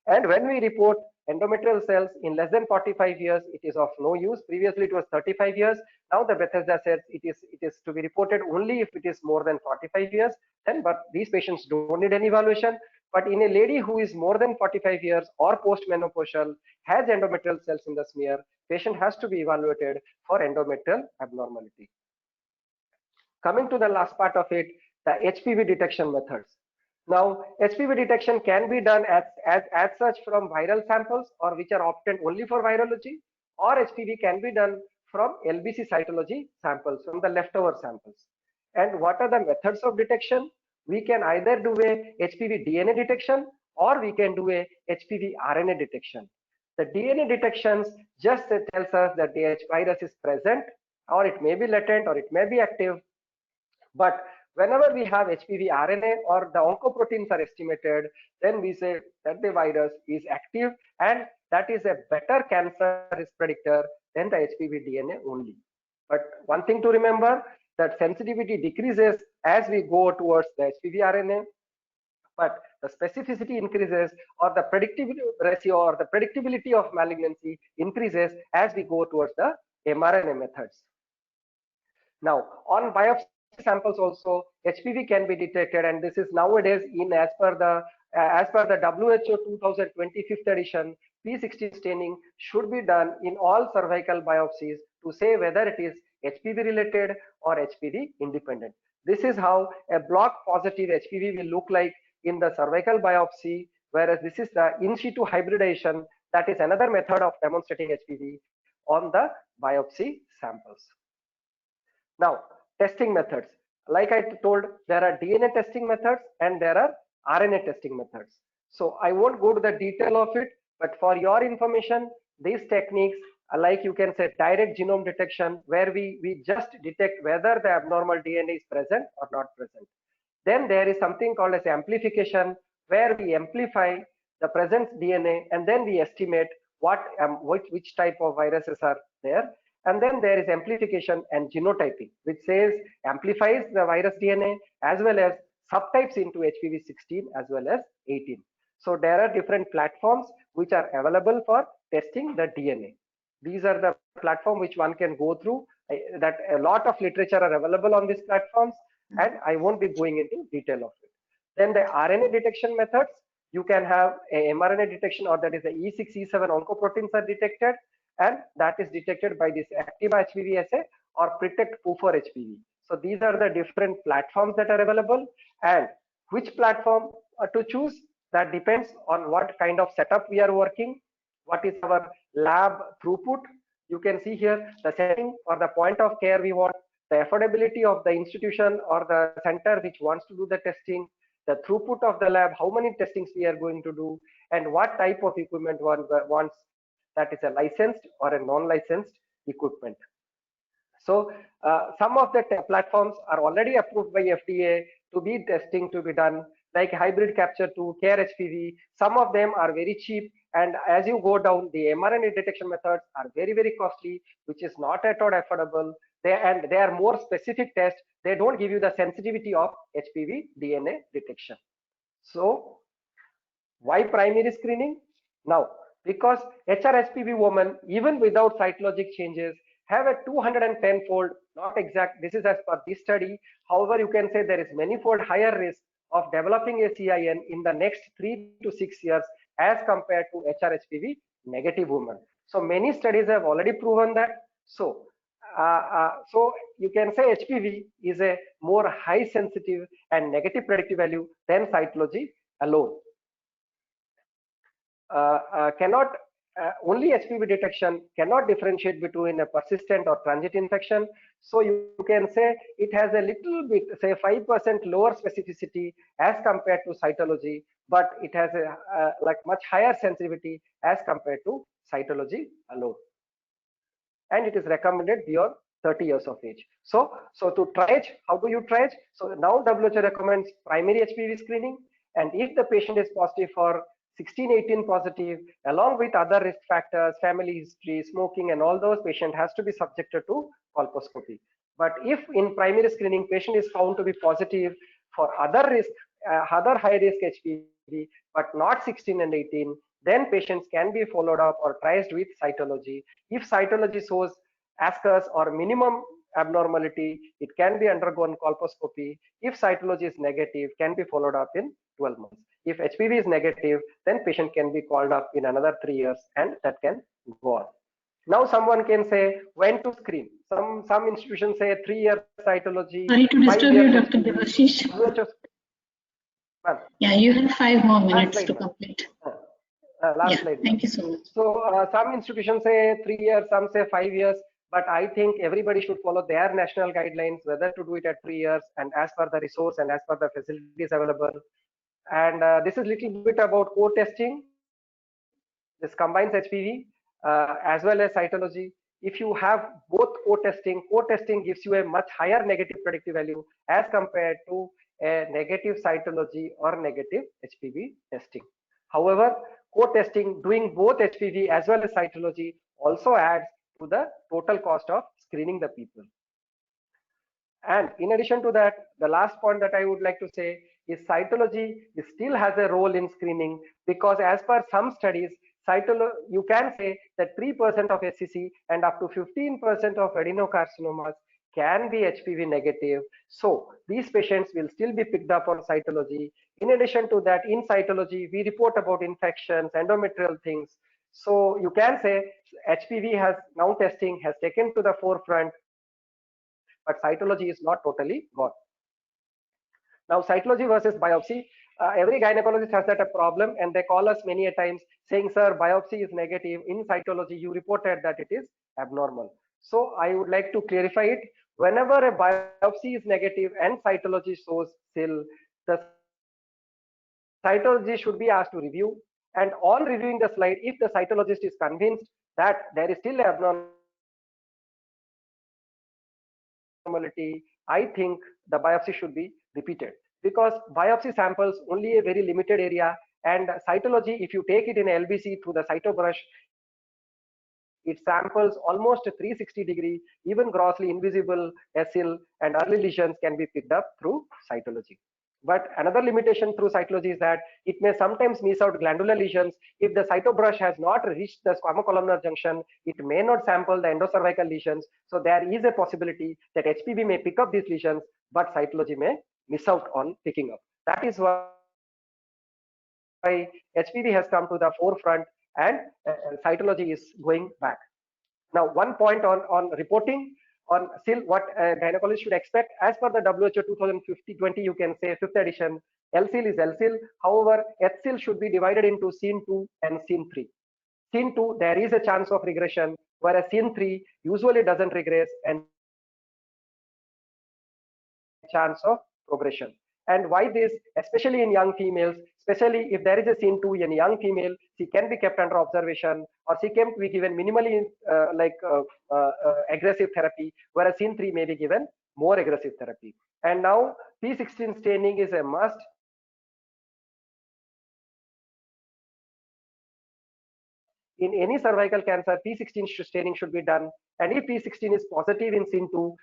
And when we report endometrial cells in less than 45 years, it is of no use. Previously, it was 35 years. Now the Bethesda says it is to be reported only if it is more than 45 years. Then, but these patients don't need any evaluation. But in a lady who is more than 45 years or postmenopausal, has endometrial cells in the smear, patient has to be evaluated for endometrial abnormality. Coming to the last part of it, the HPV detection methods. Now, HPV detection can be done as such from viral samples, or which are opted only for virology, or HPV can be done from LBC cytology samples, from the leftover samples. And what are the methods of detection? We can either do a HPV DNA detection, or we can do a HPV RNA detection. The DNA detections just tells us that the virus is present, or it may be latent, or it may be active. But whenever we have HPV RNA or the oncoproteins are estimated, then we say that the virus is active, and that is a better cancer risk predictor than the HPV DNA only. But one thing to remember, that sensitivity decreases as we go towards the HPV RNA, but the specificity increases, or the predictability ratio or the predictability of malignancy increases as we go towards the mRNA methods. Now, on biopsy samples also, HPV can be detected, and this is nowadays in as per the WHO 2020 5th edition, P16 staining should be done in all cervical biopsies to say whether it is HPV related or HPV independent. This is how a block positive HPV will look like in the cervical biopsy, whereas this is the in situ hybridization, that is another method of demonstrating HPV on the biopsy samples. Now, testing methods. Like I told, there are DNA testing methods and there are RNA testing methods. So I won't go to the detail of it, but for your information, these techniques are like, you can say, direct genome detection, where we just detect whether the abnormal DNA is present or not present. Then there is something called as amplification, where we amplify the present DNA and then we estimate which type of viruses are there. And then there is amplification and genotyping, which says amplifies the virus DNA as well as subtypes into HPV 16 as well as 18. So there are different platforms which are available for testing the DNA. These are the platform which one can go through. That a lot of literature are available on these platforms, and I won't be going into detail of it. Then the RNA detection methods, you can have a mRNA detection, or that is the E6, E7 oncoproteins are detected, and that is detected by this Activa HPV assay or Protect P4 HPV. So these are the different platforms that are available, and which platform to choose, that depends on what kind of setup we are working, what is our lab throughput. You can see here the setting or the point of care we want, the affordability of the institution or the center which wants to do the testing, the throughput of the lab, how many testings we are going to do, and what type of equipment one wants, that is a licensed or a non-licensed equipment. So some of the platforms are already approved by FDA to be testing to be done, like hybrid capture 2, care HPV. Some of them are very cheap, and as you go down, the mRNA detection methods are very, very costly, which is not at all affordable. They are more specific tests. They don't give you the sensitivity of HPV DNA detection. So why primary screening? Now, because HR-HPV women, even without cytologic changes, have a 210-fold, not exact, this is as per this study. However, you can say there is many-fold higher risk of developing a CIN in the next 3 to 6 years as compared to HR-HPV negative women. So many studies have already proven that. So you can say HPV is a more high sensitive and negative predictive value than cytology alone. Only HPV detection cannot differentiate between a persistent or transient infection. So you can say it has a little bit, say 5% lower specificity as compared to cytology, but it has a like much higher sensitivity as compared to cytology alone. And it is recommended beyond 30 years of age. So to triage, how do you triage? So now WHO recommends primary HPV screening, and if the patient is positive for 16-18 positive, along with other risk factors, family history, smoking, and all those, patient has to be subjected to colposcopy. But if in primary screening patient is found to be positive for other risk, other high risk HPV, but not 16 and 18, then patients can be followed up or triaged with cytology. If cytology shows ascus or minimum abnormality, it can be undergone colposcopy. If cytology is negative, can be followed up in 12 months. If HPV is negative, then patient can be called up in another 3 years, and that can go on. Now someone can say when to screen. Some institutions say 3-year cytology. Sorry to disturb you, Dr. Devashish. Yeah, you have 5 more minutes to complete. Last slide. Thank you so much. So some institutions say 3 years, some say 5 years, but I think everybody should follow their national guidelines, whether to do it at 3 years and as per the resource and as per the facilities available. And this is little bit about co-testing. This combines HPV as well as cytology. If you have both co-testing gives you a much higher negative predictive value as compared to a negative cytology or negative HPV testing. However, co-testing, doing both HPV as well as cytology also adds to the total cost of screening the people. And in addition to that, the last point that I would like to say is cytology still has a role in screening, because as per some studies, you can say that 3% of SCC and up to 15% of adenocarcinomas can be HPV negative. So these patients will still be picked up on cytology. In addition to that, in cytology, we report about infections, endometrial things. So you can say HPV has now testing has taken to the forefront, but cytology is not totally gone. Now, cytology versus biopsy. Every gynecologist has that a problem, and they call us many a times saying, sir, biopsy is negative. In cytology, you reported that it is abnormal. So I would like to clarify it. Whenever a biopsy is negative and cytology shows still, the cytology should be asked to review. And on reviewing the slide, if the cytologist is convinced that there is still abnormality, I think the biopsy should be repeated, because biopsy samples only a very limited area, and cytology, if you take it in LBC through the cytobrush, it samples almost 360-degree, even grossly invisible acyl and early lesions can be picked up through cytology. But another limitation through cytology is that it may sometimes miss out glandular lesions. If the cytobrush has not reached the squamocolumnar junction, it may not sample the endocervical lesions. So there is a possibility that HPV may pick up these lesions, but cytology may miss out on picking up. That is why HPV has come to the forefront and cytology is going back. Now, one point on reporting on SIL, what gynecologists should expect. As per the WHO 2020, you can say 5th edition, LSIL is LSIL. However, HSIL should be divided into scene 2 and scene 3. Scene 2, there is a chance of regression, whereas scene 3 usually doesn't regress and chance of progression. And why this? Especially in young females, especially if there is a scene 2 in a young female, she can be kept under observation, or she can be given minimally aggressive therapy, whereas scene 3 may be given more aggressive therapy. And now P16 staining is a must. In any cervical cancer, P16 staining should be done, and if P16 is positive in scene 2,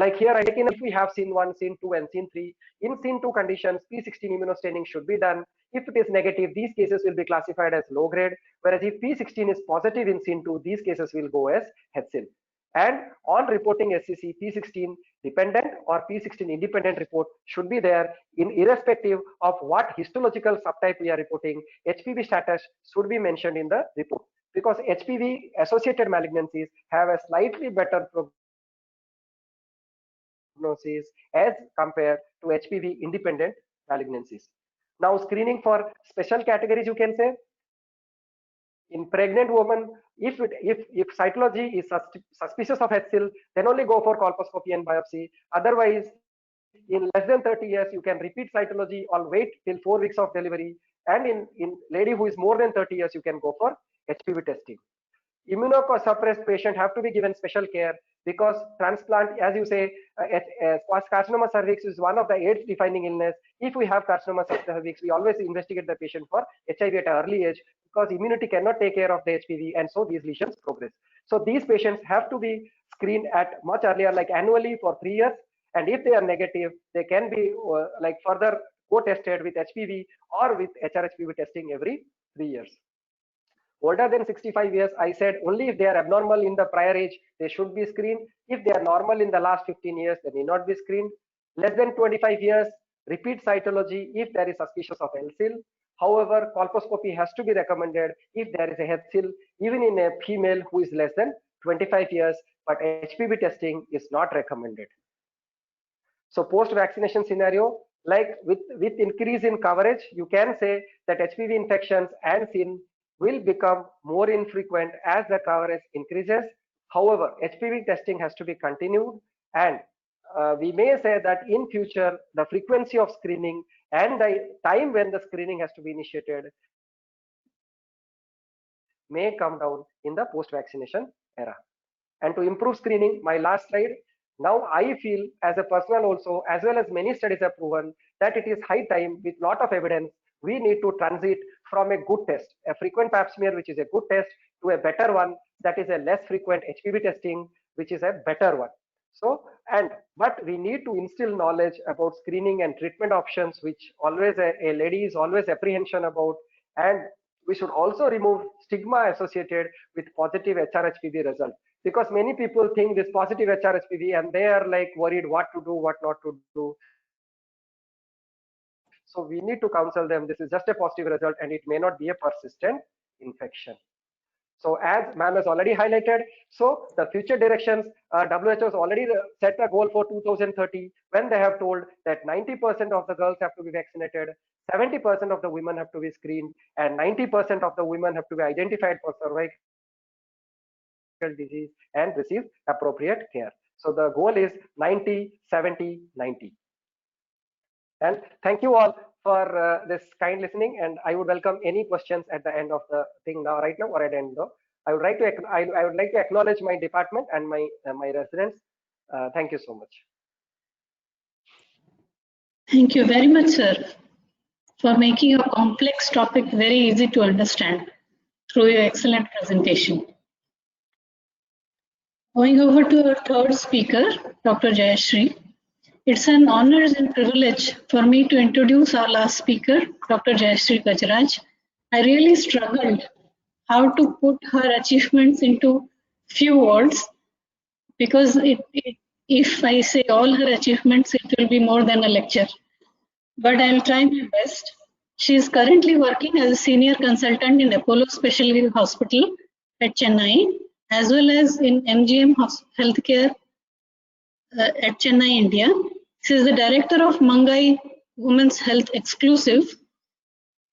like here I taken if we have scene 1, scene 2, and scene 3. In scene 2 conditions, P16 immunostaining should be done. If it is negative, these cases will be classified as low grade, whereas if P16 is positive in scene 2, these cases will go as HCIL. And on reporting SCC, P16 dependent or P16 independent report should be there in irrespective of what histological subtype we are reporting. HPV status should be mentioned in the report, because HPV associated malignancies have a slightly better prognosis as compared to HPV independent malignancies. Now, screening for special categories, you can say in pregnant women, if cytology is suspicious of HCIL, then only go for colposcopy and biopsy. Otherwise, in less than 30 years, you can repeat cytology or wait till 4 weeks of delivery. And in lady who is more than 30 years, you can go for HPV testing. Immunosuppressed patient have to be given special care, because transplant, as you say, carcinoma cervix is one of the AIDS defining illness. If we have carcinoma cervix, we always investigate the patient for HIV at an early age, because immunity cannot take care of the HPV, and so these lesions progress. So these patients have to be screened at much earlier, like annually for 3 years. And if they are negative, they can be like further co-tested with HPV or with HRHPV testing every 3 years. Older than 65 years, I said only if they are abnormal in the prior age, they should be screened. If they are normal in the last 15 years, they may not be screened. Less than 25 years, repeat cytology if there is suspicious of HCIL. However, colposcopy has to be recommended if there is a HCIL, even in a female who is less than 25 years, but HPV testing is not recommended. So post-vaccination scenario, like with increase in coverage, you can say that HPV infections and SIN will become more infrequent as the coverage increases. However, HPV testing has to be continued, and we may say that in future, the frequency of screening and the time when the screening has to be initiated may come down in the post-vaccination era. And to improve screening, my last slide, now I feel as a personal also, as well as many studies have proven, that it is high time with lot of evidence, we need to transit from a good test, a frequent pap smear, which is a good test, to a better one, that is a less frequent HPV testing, which is a better one. So, but we need to instill knowledge about screening and treatment options, which always a lady is always apprehension about, and we should also remove stigma associated with positive HRHPV result, because many people think this positive HRHPV and they are like worried what to do, what not to do. So we need to counsel them, this is just a positive result and it may not be a persistent infection. So as ma'am has already highlighted, so the future directions, WHO has already set a goal for 2030 when they have told that 90% of the girls have to be vaccinated, 70% of the women have to be screened, and 90% of the women have to be identified for cervical disease and receive appropriate care. So the goal is 90, 70, 90. And thank you all for this kind listening, and I would welcome any questions at the end of the thing now, right now, or at the end though. I would like to acknowledge my department and my residents. Thank you so much. Thank you very much, sir, for making a complex topic very easy to understand through your excellent presentation. Going over to our third speaker, Dr. Jayashri. It's an honor and privilege for me to introduce our last speaker, Dr. Jayashri Kacharaj. I really struggled how to put her achievements into few words, because if I say all her achievements, it will be more than a lecture. But I'll try my best. She is currently working as a senior consultant in Apollo Specialty Hospital at Chennai, as well as in MGM Healthcare at Chennai, India. She is the director of Mangai Women's Health Exclusive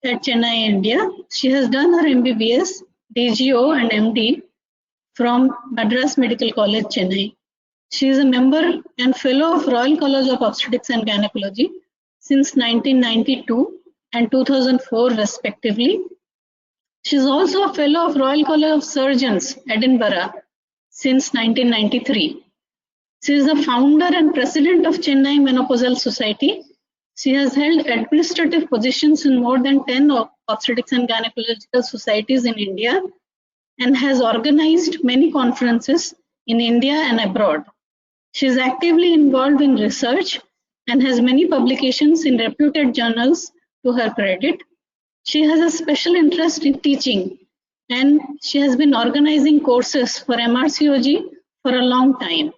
at Chennai, India. She has done her MBBS, DGO and MD from Madras Medical College, Chennai. She is a member and fellow of Royal College of Obstetrics and Gynecology since 1992 and 2004 respectively. She is also a fellow of Royal College of Surgeons, Edinburgh since 1993. She is the founder and president of Chennai Menopausal Society. She has held administrative positions in more than 10 obstetrics and gynecological societies in India and has organized many conferences in India and abroad. She is actively involved in research and has many publications in reputed journals to her credit. She has a special interest in teaching, and she has been organizing courses for MRCOG for a long time.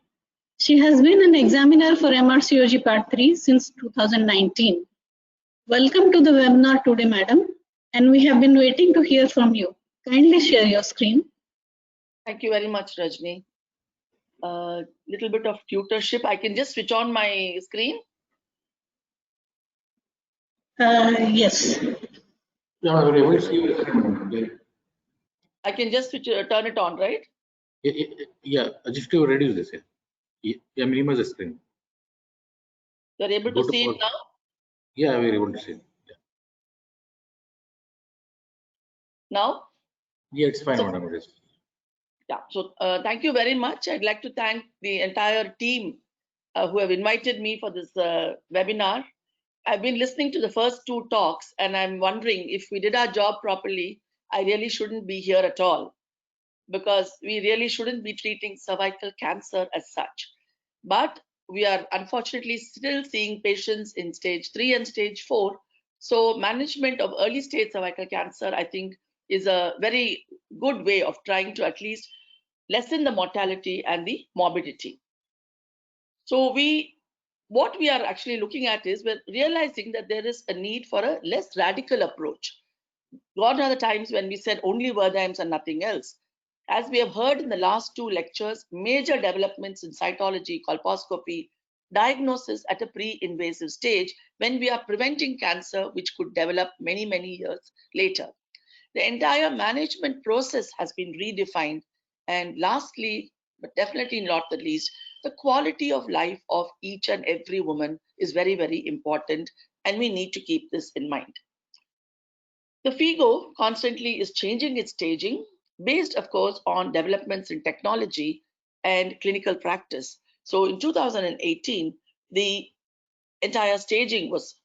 She has been an examiner for MRCOG Part 3 since 2019. Welcome to the webinar today, madam, and we have been waiting to hear from you. Kindly share your screen. Thank you very much, Rajni. Little bit of tutorship. I can just switch on my screen. Yes. Yeah, we're able to see your screen. I can just turn it on, right? Yeah, just to reduce this. Yeah, minimize the screen. You're able to see it now? Yeah, we're able to see it. Yeah. Now? Yeah, it's fine, madam. It is. Yeah, so thank you very much. I'd like to thank the entire team who have invited me for this webinar. I've been listening to the first two talks, and I'm wondering if we did our job properly, I really shouldn't be here at all, because we really shouldn't be treating cervical cancer as such. But we are unfortunately still seeing patients in stage 3 and stage 4. So management of early stage cervical cancer, I think, is a very good way of trying to at least lessen the mortality and the morbidity. So what we are actually looking at is we're realizing that there is a need for a less radical approach. Gone are the times when we said only Verdimes and nothing else. As we have heard in the last two lectures, major developments in cytology, colposcopy, diagnosis at a pre-invasive stage when we are preventing cancer, which could develop many, many years later. The entire management process has been redefined. And lastly, but definitely not the least, the quality of life of each and every woman is very, very important. And we need to keep this in mind. The FIGO constantly is changing its staging based, of course, on developments in technology and clinical practice. So in 2018, the entire staging was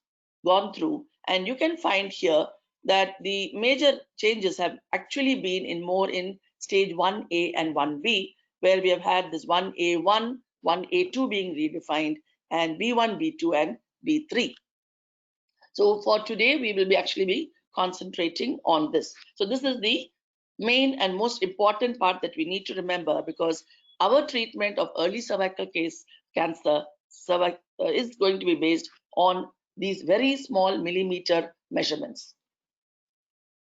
gone through, and you can find here that the major changes have actually been in stage 1A and 1B, where we have had this 1A1, 1A2 being redefined, and B1, B2, and B3. So for today, we will actually be concentrating on this. So this is the main and most important part that we need to remember, because our treatment of early cervical cancer is going to be based on these very small millimeter measurements.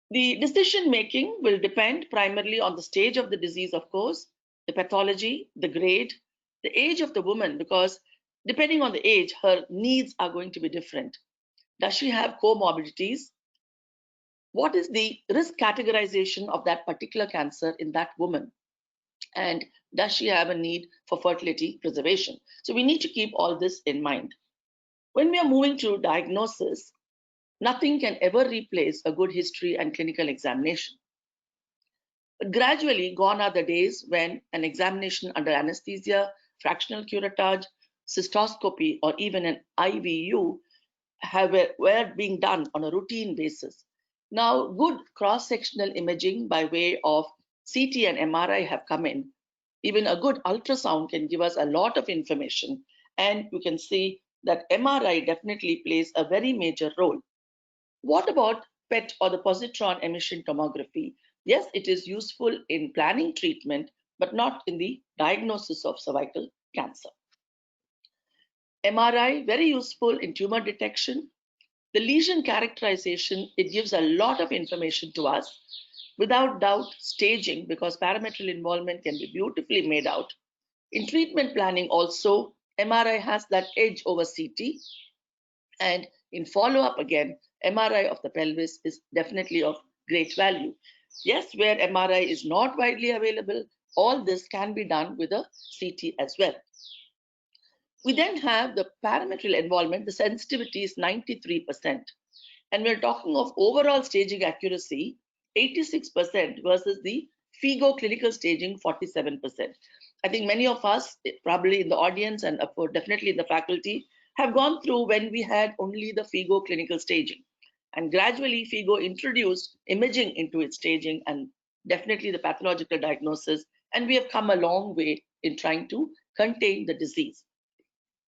The decision making will depend primarily on the stage of the disease, of course, the pathology, the grade, the age of the woman, because depending on the age, her needs are going to be different. Does she have comorbidities? What is the risk categorization of that particular cancer in that woman? And does she have a need for fertility preservation? So we need to keep all this in mind. When we are moving to diagnosis, nothing can ever replace a good history and clinical examination. But gradually, gone are the days when an examination under anesthesia, fractional curettage, cystoscopy, or even an IVU were being done on a routine basis. Now, good cross-sectional imaging by way of CT and MRI have come in. Even a good ultrasound can give us a lot of information, and you can see that MRI definitely plays a very major role. What about PET, or the positron emission tomography? Yes, it is useful in planning treatment, but not in the diagnosis of cervical cancer. MRI, very useful in tumor detection. The lesion characterization, it gives a lot of information to us. Without doubt, staging, because parametric involvement can be beautifully made out. In treatment planning also, MRI has that edge over CT. And in follow-up again, MRI of the pelvis is definitely of great value. Yes, where MRI is not widely available, all this can be done with a CT as well. We then have the parametric involvement. The sensitivity is 93%. And we're talking of overall staging accuracy, 86% versus the FIGO clinical staging, 47%. I think many of us, probably in the audience and definitely in the faculty, have gone through when we had only the FIGO clinical staging. And gradually, FIGO introduced imaging into its staging and definitely the pathological diagnosis. And we have come a long way in trying to contain the disease.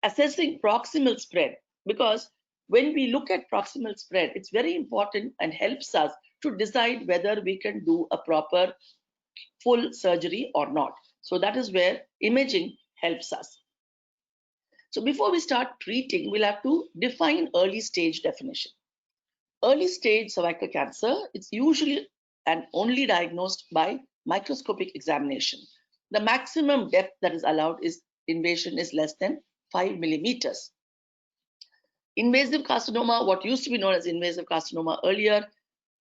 Assessing proximal spread, because when we look at proximal spread, it's very important and helps us to decide whether we can do a proper full surgery or not. So that is where imaging helps us. So before we start treating, we'll have to define early stage definition. Early stage cervical cancer, it's usually and only diagnosed by microscopic examination. The maximum depth that is allowed is invasion is less than 5 millimeters. Invasive carcinoma, what used to be known as invasive carcinoma earlier,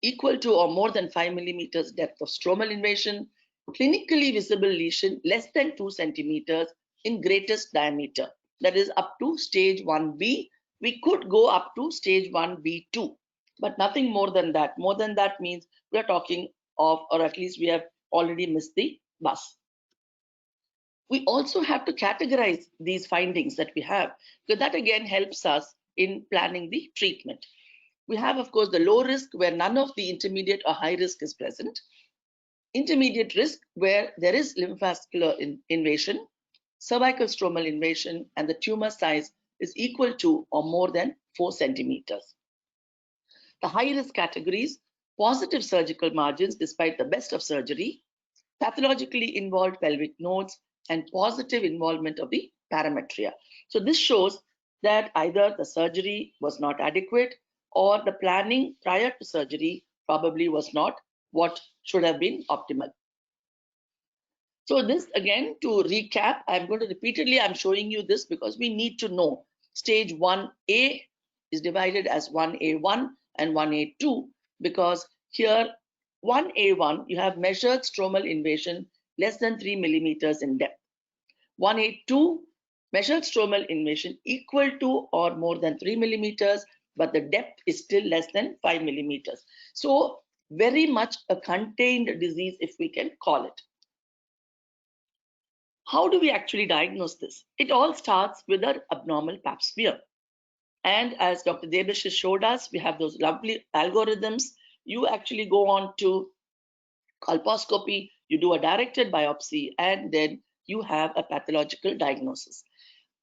equal to or more than 5 millimeters depth of stromal invasion, clinically visible lesion less than 2 centimeters in greatest diameter. That is up to stage 1B. We could go up to stage 1B2, but nothing more than that. More than that means we are talking of, or at least we have already missed the bus. We also have to categorize these findings that we have, because that again helps us in planning the treatment. We have, of course, the low risk where none of the intermediate or high risk is present. Intermediate risk where there is lymphovascular invasion, cervical stromal invasion, and the tumor size is equal to or more than 4 centimeters. The high risk categories, positive surgical margins despite the best of surgery, pathologically involved pelvic nodes, and positive involvement of the parametria. So this shows that either the surgery was not adequate or the planning prior to surgery probably was not what should have been optimal. So this again, to recap, I'm going to repeatedly, I'm showing you this because we need to know stage 1A is divided as 1A1 and 1A2, because here 1A1, you have measured stromal invasion less than 3 millimeters in depth. 1A2, measured stromal invasion equal to or more than 3 millimeters, but the depth is still less than 5 millimeters. So very much a contained disease, if we can call it. How do we actually diagnose this? It all starts with an abnormal pap smear. And as Dr. Jayashri showed us, we have those lovely algorithms. You actually go on to colposcopy, you do a directed biopsy, and then you have a pathological diagnosis.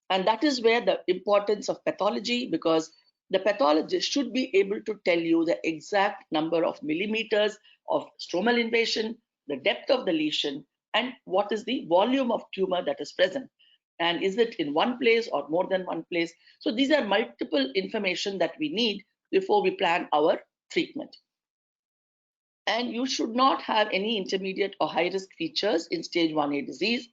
And that is where the importance of pathology, because the pathologist should be able to tell you the exact number of millimeters of stromal invasion, the depth of the lesion, and what is the volume of tumor that is present. And is it in one place or more than one place? So these are multiple information that we need before we plan our treatment. And you should not have any intermediate or high risk features in stage 1A disease.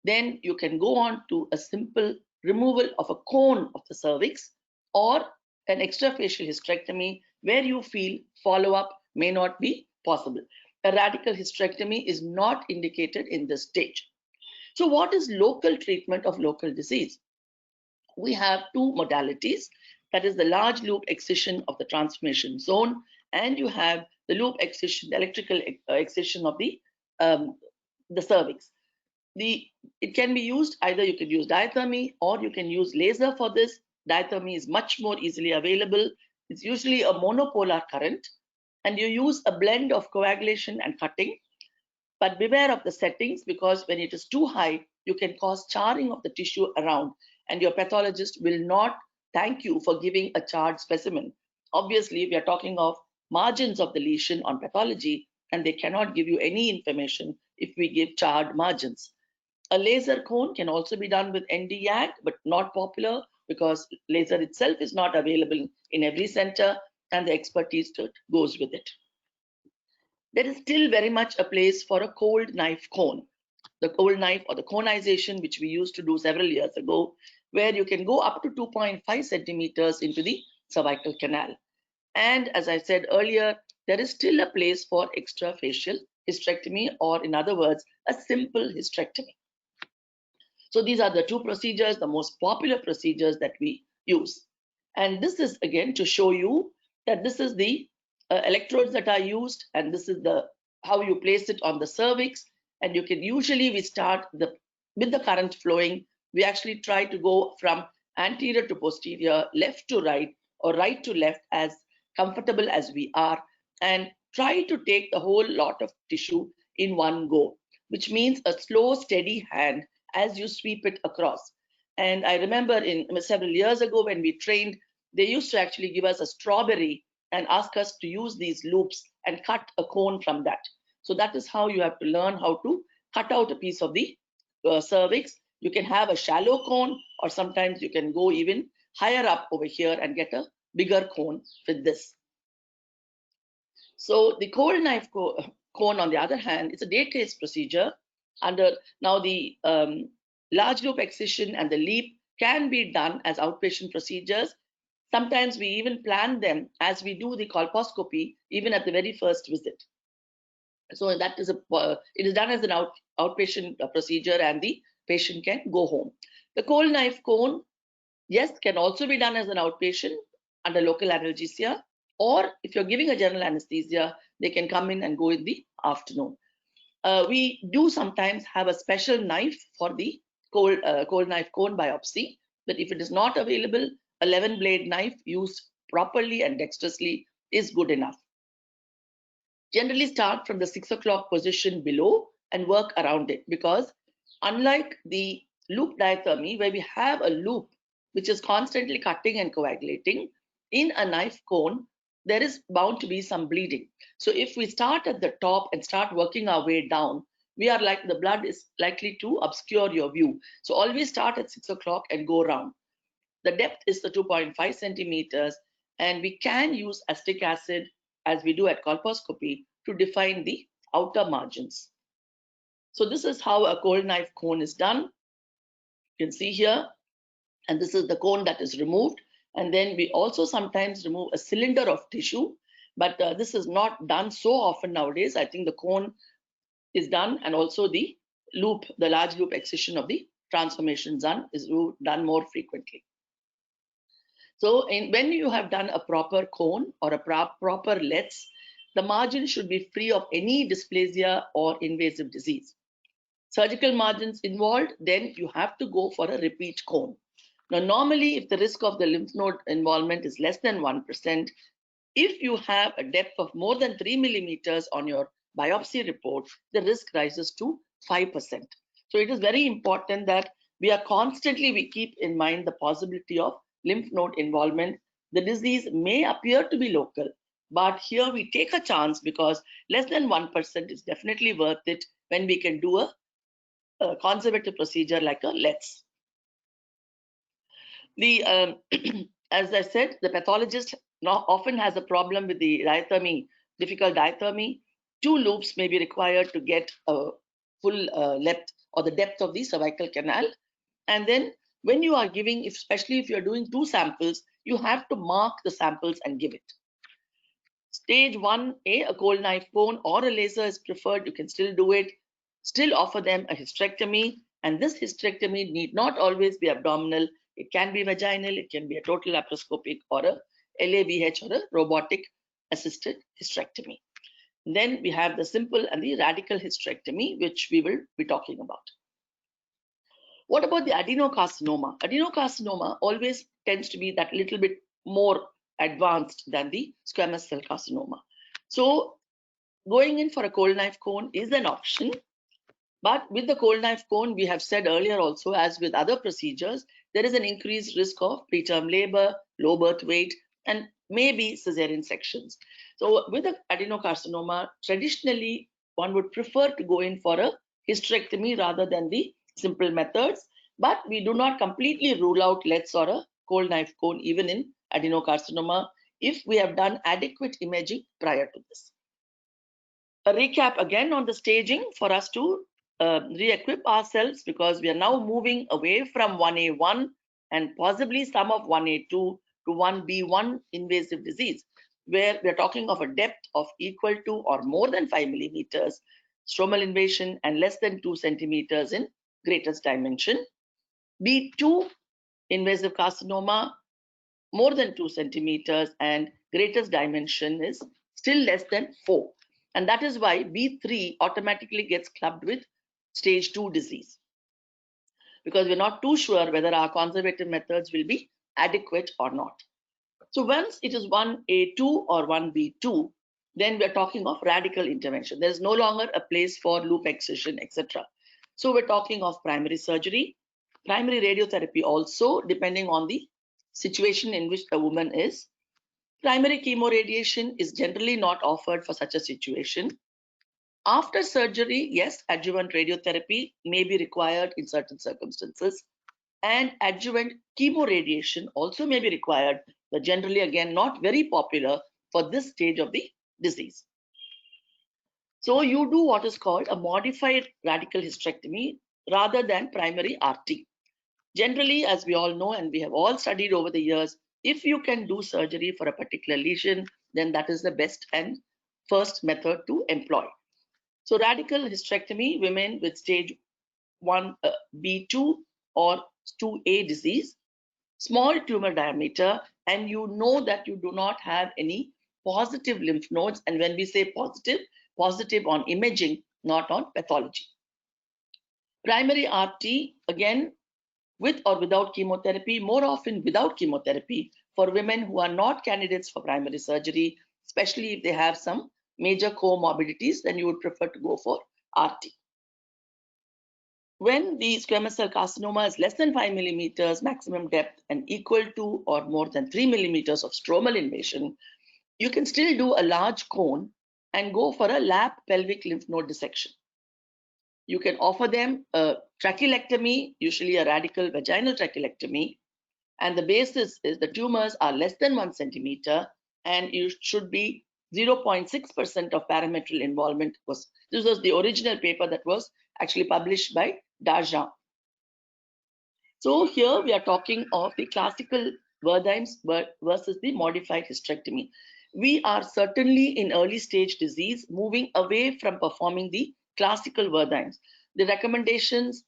Then you can go on to a simple removal of a cone of the cervix or an extrafacial hysterectomy where you feel follow-up may not be possible. A radical hysterectomy is not indicated in this stage. So what is local treatment of local disease? We have two modalities, that is the large loop excision of the transformation zone, and you have the loop excision, the electrical excision of the cervix. It can be used, either you can use diathermy or you can use laser for this. Diathermy is much more easily available. It's usually a monopolar current, and you use a blend of coagulation and cutting. But beware of the settings, because when it is too high, you can cause charring of the tissue around, and your pathologist will not thank you for giving a charred specimen. Obviously, we are talking of margins of the lesion on pathology, and they cannot give you any information if we give charred margins. A laser cone can also be done with ND-YAG, but not popular because laser itself is not available in every center, and the expertise that goes with it. There is still very much a place for a cold knife cone. The cold knife or the conization, which we used to do several years ago, where you can go up to 2.5 centimeters into the cervical canal. And as I said earlier, there is still a place for extrafacial hysterectomy, or in other words, a simple hysterectomy. So these are the two procedures, the most popular procedures that we use. And this is again to show you that this is the electrodes that are used, and this is how you place it on the cervix. And you can usually, we start with the current flowing. We actually try to go from anterior to posterior, left to right, or right to left, as comfortable as we are, and try to take the whole lot of tissue in one go, which means a slow, steady hand as you sweep it across. And I remember several years ago when we trained, they used to actually give us a strawberry and ask us to use these loops and cut a cone from that. So that is how you have to learn how to cut out a piece of the cervix. You can have a shallow cone, or sometimes you can go even higher up over here and get a bigger cone with this. So the cold knife cone, on the other hand, it's a day-case procedure. Now the large loop excision and the leap can be done as outpatient procedures. Sometimes we even plan them as we do the colposcopy, even at the very first visit. So that is it is done as an outpatient procedure, and the patient can go home. The cold knife cone, yes, can also be done as an outpatient under local analgesia, or if you're giving a general anesthesia, they can come in and go in the afternoon. We do sometimes have a special knife for the cold knife cone biopsy, but if it is not available, 11-blade knife used properly and dexterously is good enough. Generally start from the 6 o'clock position below and work around it, because unlike the loop diathermy, where we have a loop which is constantly cutting and coagulating, in a knife cone, there is bound to be some bleeding. So if we start at the top and start working our way down, the blood is likely to obscure your view. So always start at 6 o'clock and go around. The depth is the 2.5 centimeters, and we can use acetic acid, as we do at colposcopy, to define the outer margins. So this is how a cold knife cone is done. You can see here, and this is the cone that is removed. And then we also sometimes remove a cylinder of tissue, but this is not done so often nowadays. I think the cone is done, and also the loop, the large loop excision of the transformation is done more frequently. So when you have done a proper cone or a proper LETS, the margin should be free of any dysplasia or invasive disease. Surgical margins involved, then you have to go for a repeat cone. Now, normally, if the risk of the lymph node involvement is less than 1%, if you have a depth of more than 3 millimeters on your biopsy report, the risk rises to 5%. So it is very important that we keep in mind the possibility of lymph node involvement. The disease may appear to be local, but here we take a chance, because less than 1% is definitely worth it when we can do a conservative procedure like a LETS. As I said, the pathologist often has a problem with the diathermy, difficult diathermy. 2 loops may be required to get a full length or the depth of the cervical canal. And then when you are giving, especially if you're doing 2 samples, you have to mark the samples and give it. Stage 1A, a cold knife cone or a laser is preferred. You can still do it. Still offer them a hysterectomy. And this hysterectomy need not always be abdominal. It can be vaginal, it can be a total laparoscopic or a LAVH or a robotic assisted hysterectomy. And then we have the simple and the radical hysterectomy, which we will be talking about. What about the adenocarcinoma? Adenocarcinoma always tends to be that little bit more advanced than the squamous cell carcinoma. So going in for a cold knife cone is an option. But with the cold knife cone, we have said earlier also, as with other procedures, there is an increased risk of preterm labor, low birth weight, and maybe cesarean sections. So with the adenocarcinoma, traditionally, one would prefer to go in for a hysterectomy rather than the simple methods. But we do not completely rule out LETS or a cold knife cone even in adenocarcinoma if we have done adequate imaging prior to this. A recap again on the staging for us to re-equip ourselves, because we are now moving away from 1A1 and possibly some of 1A2 to 1B1 invasive disease, where we are talking of a depth of equal to or more than 5 millimeters, stromal invasion, and less than 2 centimeters in greatest dimension. B2 invasive carcinoma, more than 2 centimeters, and greatest dimension is still less than 4. And that is why B3 automatically gets clubbed with stage 2 disease, because we're not too sure whether our conservative methods will be adequate or not. So once it is 1A2 or 1B2, then we're talking of radical intervention. There's no longer a place for loop excision, etc. So we're talking of primary surgery, primary radiotherapy also, depending on the situation in which the woman is. Primary chemoradiation is generally not offered for such a situation. After surgery, yes, adjuvant radiotherapy may be required in certain circumstances, and adjuvant chemoradiation also may be required, but generally again not very popular for this stage of the disease. So you do what is called a modified radical hysterectomy rather than primary RT. Generally, as we all know and we have all studied over the years, if you can do surgery for a particular lesion, then that is the best and first method to employ. So radical hysterectomy, women with stage 1B2 or 2A disease, small tumor diameter, and you know that you do not have any positive lymph nodes. And when we say positive, positive on imaging, not on pathology. Primary RT, again, with or without chemotherapy, more often without chemotherapy for women who are not candidates for primary surgery, especially if they have some major comorbidities, then you would prefer to go for RT. When the squamous cell carcinoma is less than 5 millimeters maximum depth and equal to or more than 3 millimeters of stromal invasion, you can still do a large cone and go for a lap pelvic lymph node dissection. You can offer them a trachelectomy, usually a radical vaginal trachelectomy, and the basis is the tumors are less than 1 centimeter and you should be 0.6% of parametrial involvement. This was the original paper that was actually published by Darjan. So here we are talking of the classical Wertheim's versus the modified hysterectomy. We are certainly in early stage disease moving away from performing the classical Wertheim's. The recommendations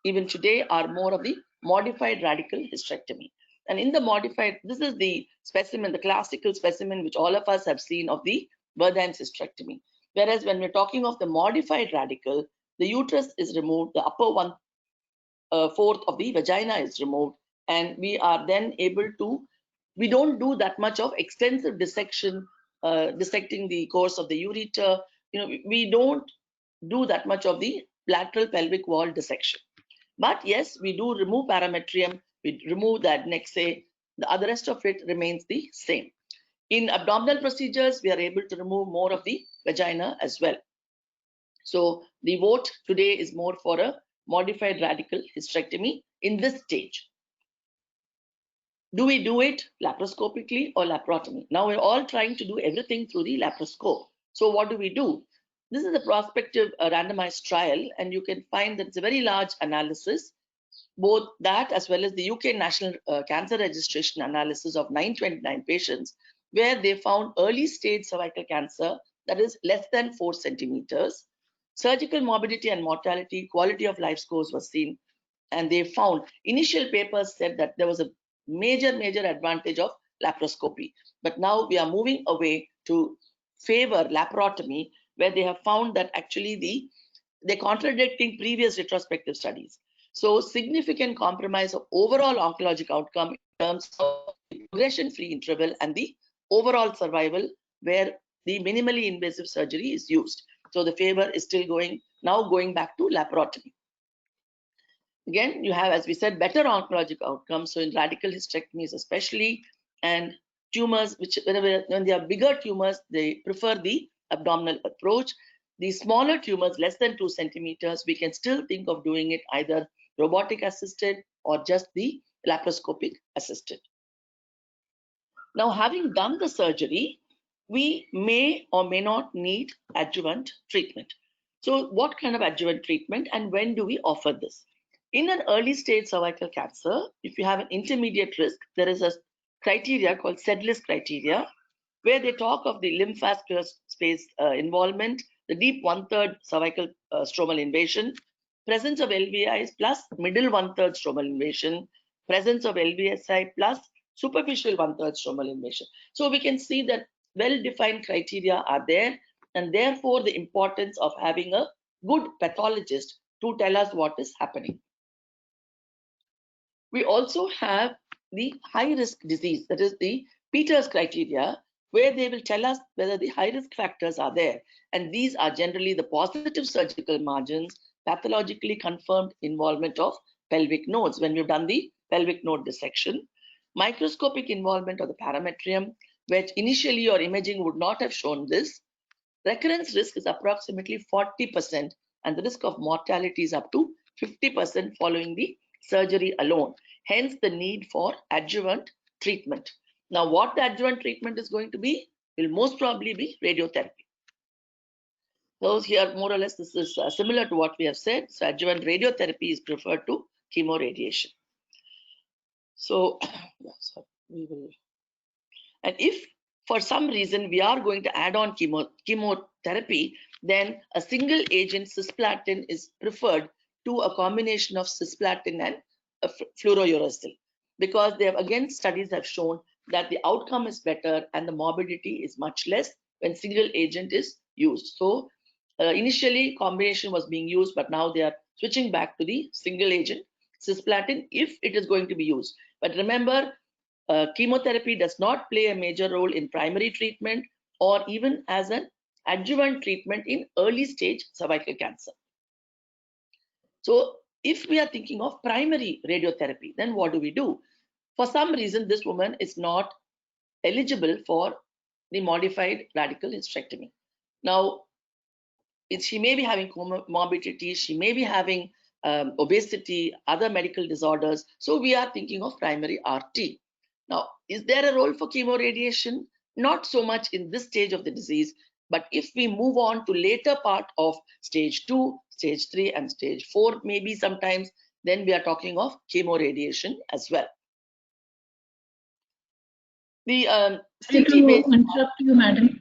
even today are more of the modified radical hysterectomy. And in the modified, this is the specimen, the classical specimen, which all of us have seen of the Wertheim's hysterectomy. Whereas when we're talking of the modified radical, the uterus is removed, the upper 1/4 of the vagina is removed, and we are then able to, we don't do that much of extensive dissection, dissecting the course of the ureter. We don't do that much of the lateral pelvic wall dissection. But yes, we do remove parametrium, we remove the adnexe, the other rest of it remains the same. In abdominal procedures, we are able to remove more of the vagina as well. So the vote today is more for a modified radical hysterectomy in this stage. Do we do it laparoscopically or laparotomy? Now we're all trying to do everything through the laparoscope. So what do? This is a prospective randomized trial, and you can find that it's a very large analysis, both that as well as the UK National Cancer Registration analysis of 929 patients, where they found early stage cervical cancer that is less than 4 centimeters. Surgical morbidity and mortality, quality of life scores was seen, and they found, initial papers said that there was a major advantage of laparoscopy. But now we are moving away to favor laparotomy, where they have found that actually they're contradicting previous retrospective studies. So significant compromise of overall oncologic outcome in terms of the progression-free interval and the overall survival, where the minimally invasive surgery is used. So the favor is still going back to laparotomy. Again, you have, as we said, better oncologic outcomes. So in radical hysterectomies especially, and tumors, when they are bigger tumors, they prefer the abdominal approach. The smaller tumors, less than 2 centimeters, we can still think of doing it either robotic assisted or just the laparoscopic assisted. Now, having done the surgery, we may or may not need adjuvant treatment. So what kind of adjuvant treatment and when do we offer this? In an early stage cervical cancer, if you have an intermediate risk, there is a criteria called SEDLIS criteria, where they talk of the lymphovascular space involvement, the deep 1/3 cervical stromal invasion, presence of LVIs plus middle 1/3 stromal invasion, presence of LVSI plus superficial 1/3 stromal invasion. So we can see that well-defined criteria are there, and therefore the importance of having a good pathologist to tell us what is happening. We also have the high-risk disease, that is the Peters criteria, where they will tell us whether the high-risk factors are there. And these are generally the positive surgical margins, pathologically confirmed involvement of pelvic nodes when we've done the pelvic node dissection, microscopic involvement of the parametrium, which initially your imaging would not have shown this. Recurrence risk is approximately 40%, and the risk of mortality is up to 50% following the surgery alone. Hence, the need for adjuvant treatment. Now, what the adjuvant treatment is going to be will most probably be radiotherapy. So here, more or less, this is similar to what we have said. So adjuvant radiotherapy is preferred to chemoradiation. So, we will. And if for some reason we are going to add on chemotherapy, then a single agent cisplatin is preferred to a combination of cisplatin and fluorouracil, because they have, again, studies have shown that the outcome is better and the morbidity is much less when single agent is used. So initially combination was being used, but now they are switching back to the single agent cisplatin if it is going to be used. But remember, chemotherapy does not play a major role in primary treatment or even as an adjuvant treatment in early stage cervical cancer. So if we are thinking of primary radiotherapy, then what do we do? For some reason, this woman is not eligible for the modified radical hysterectomy. Now, she may be having comorbidities, she may be having obesity, other medical disorders. So we are thinking of primary RT. Now, is there a role for chemoradiation? Not so much in this stage of the disease, but if we move on to later part of stage 2, stage 3, and stage 4, maybe sometimes, then we are talking of chemoradiation as well. The CT-based. Interrupt you, madam.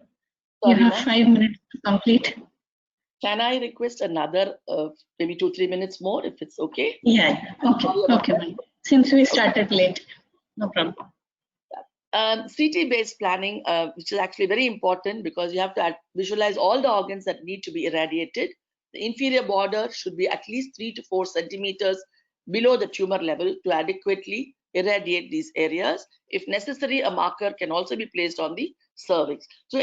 Sorry, you have 5 minutes to complete. Can I request another maybe 2-3 minutes more if it's okay? Yeah, okay, ma'am. Since we started late, no problem. CT-based planning, which is actually very important because you have to visualize all the organs that need to be irradiated. The inferior border should be at least 3 to 4 centimeters below the tumor level to adequately irradiate these areas. If necessary, a marker can also be placed on the cervix. So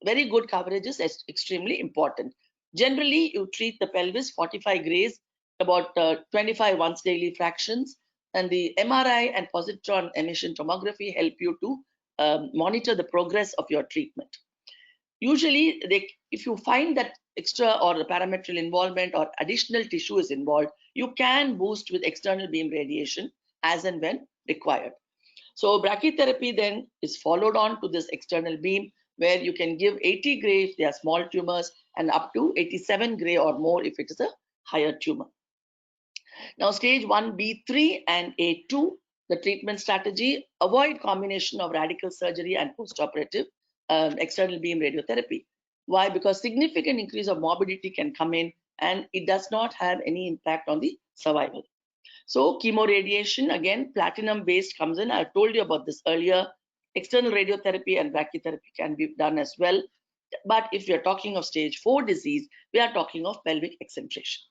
very good coverage is extremely important. Generally, you treat the pelvis 45 grays, about 25 once daily fractions, and the MRI and positron emission tomography help you to monitor the progress of your treatment. Usually, if you find that extra or the parametrial involvement or additional tissue is involved, you can boost with external beam radiation as and when required. So brachytherapy then is followed on to this external beam, where you can give 80 gray if they are small tumors and up to 87 gray or more if it is a higher tumor. Now, stage 1B3 and A2, the treatment strategy, avoid combination of radical surgery and postoperative external beam radiotherapy. Why? Because significant increase of morbidity can come in and it does not have any impact on the survival. So chemoradiation, again, platinum based comes in. I told you about this earlier. External radiotherapy and brachytherapy can be done as well. But if we are talking of stage 4 disease, we are talking of pelvic excenteration.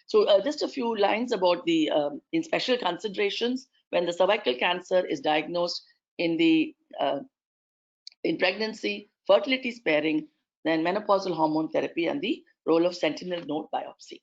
So just a few lines about the in special considerations when the cervical cancer is diagnosed in pregnancy, fertility sparing, then menopausal hormone therapy, and the role of sentinel node biopsy.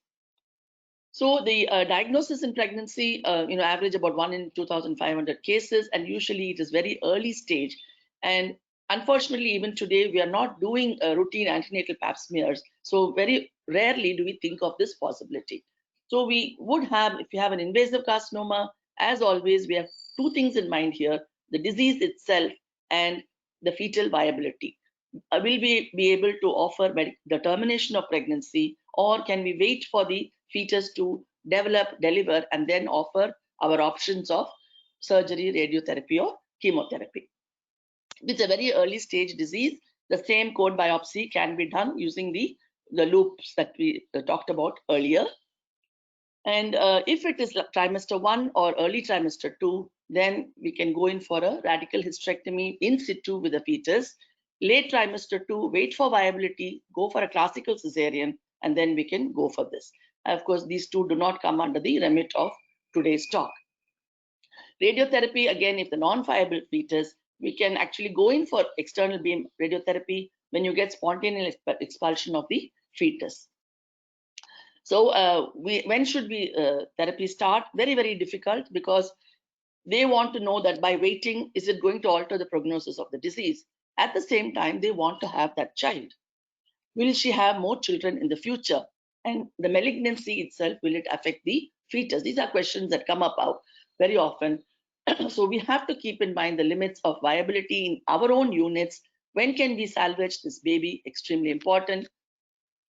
So the diagnosis in pregnancy, average about 1 in 2,500 cases, and usually it is very early stage. And unfortunately, even today, we are not doing routine antenatal pap smears. So very rarely do we think of this possibility. So we would have, if you have an invasive carcinoma, as always, we have 2 things in mind here: the disease itself and the fetal viability. Will we be able to offer the termination of pregnancy, or can we wait for the fetus to develop, deliver, and then offer our options of surgery, radiotherapy, or chemotherapy? It's a very early stage disease. The same cord biopsy can be done using the loops that we talked about earlier. And if it is trimester 1 or early trimester 2, then we can go in for a radical hysterectomy in situ with the fetus. Late trimester 2, wait for viability, go for a classical cesarean, and then we can go for this. Of course, these 2 do not come under the remit of today's talk. Radiotherapy, again, if the non-viable fetus, we can actually go in for external beam radiotherapy when you get spontaneous expulsion of the fetus. So when should we therapy start? Very, very difficult, because they want to know that by waiting, is it going to alter the prognosis of the disease? At the same time, they want to have that child. Will she have more children in the future? And the malignancy itself, will it affect the fetus? These are questions that come up out very often. So we have to keep in mind the limits of viability in our own units. When can we salvage this baby? Extremely important.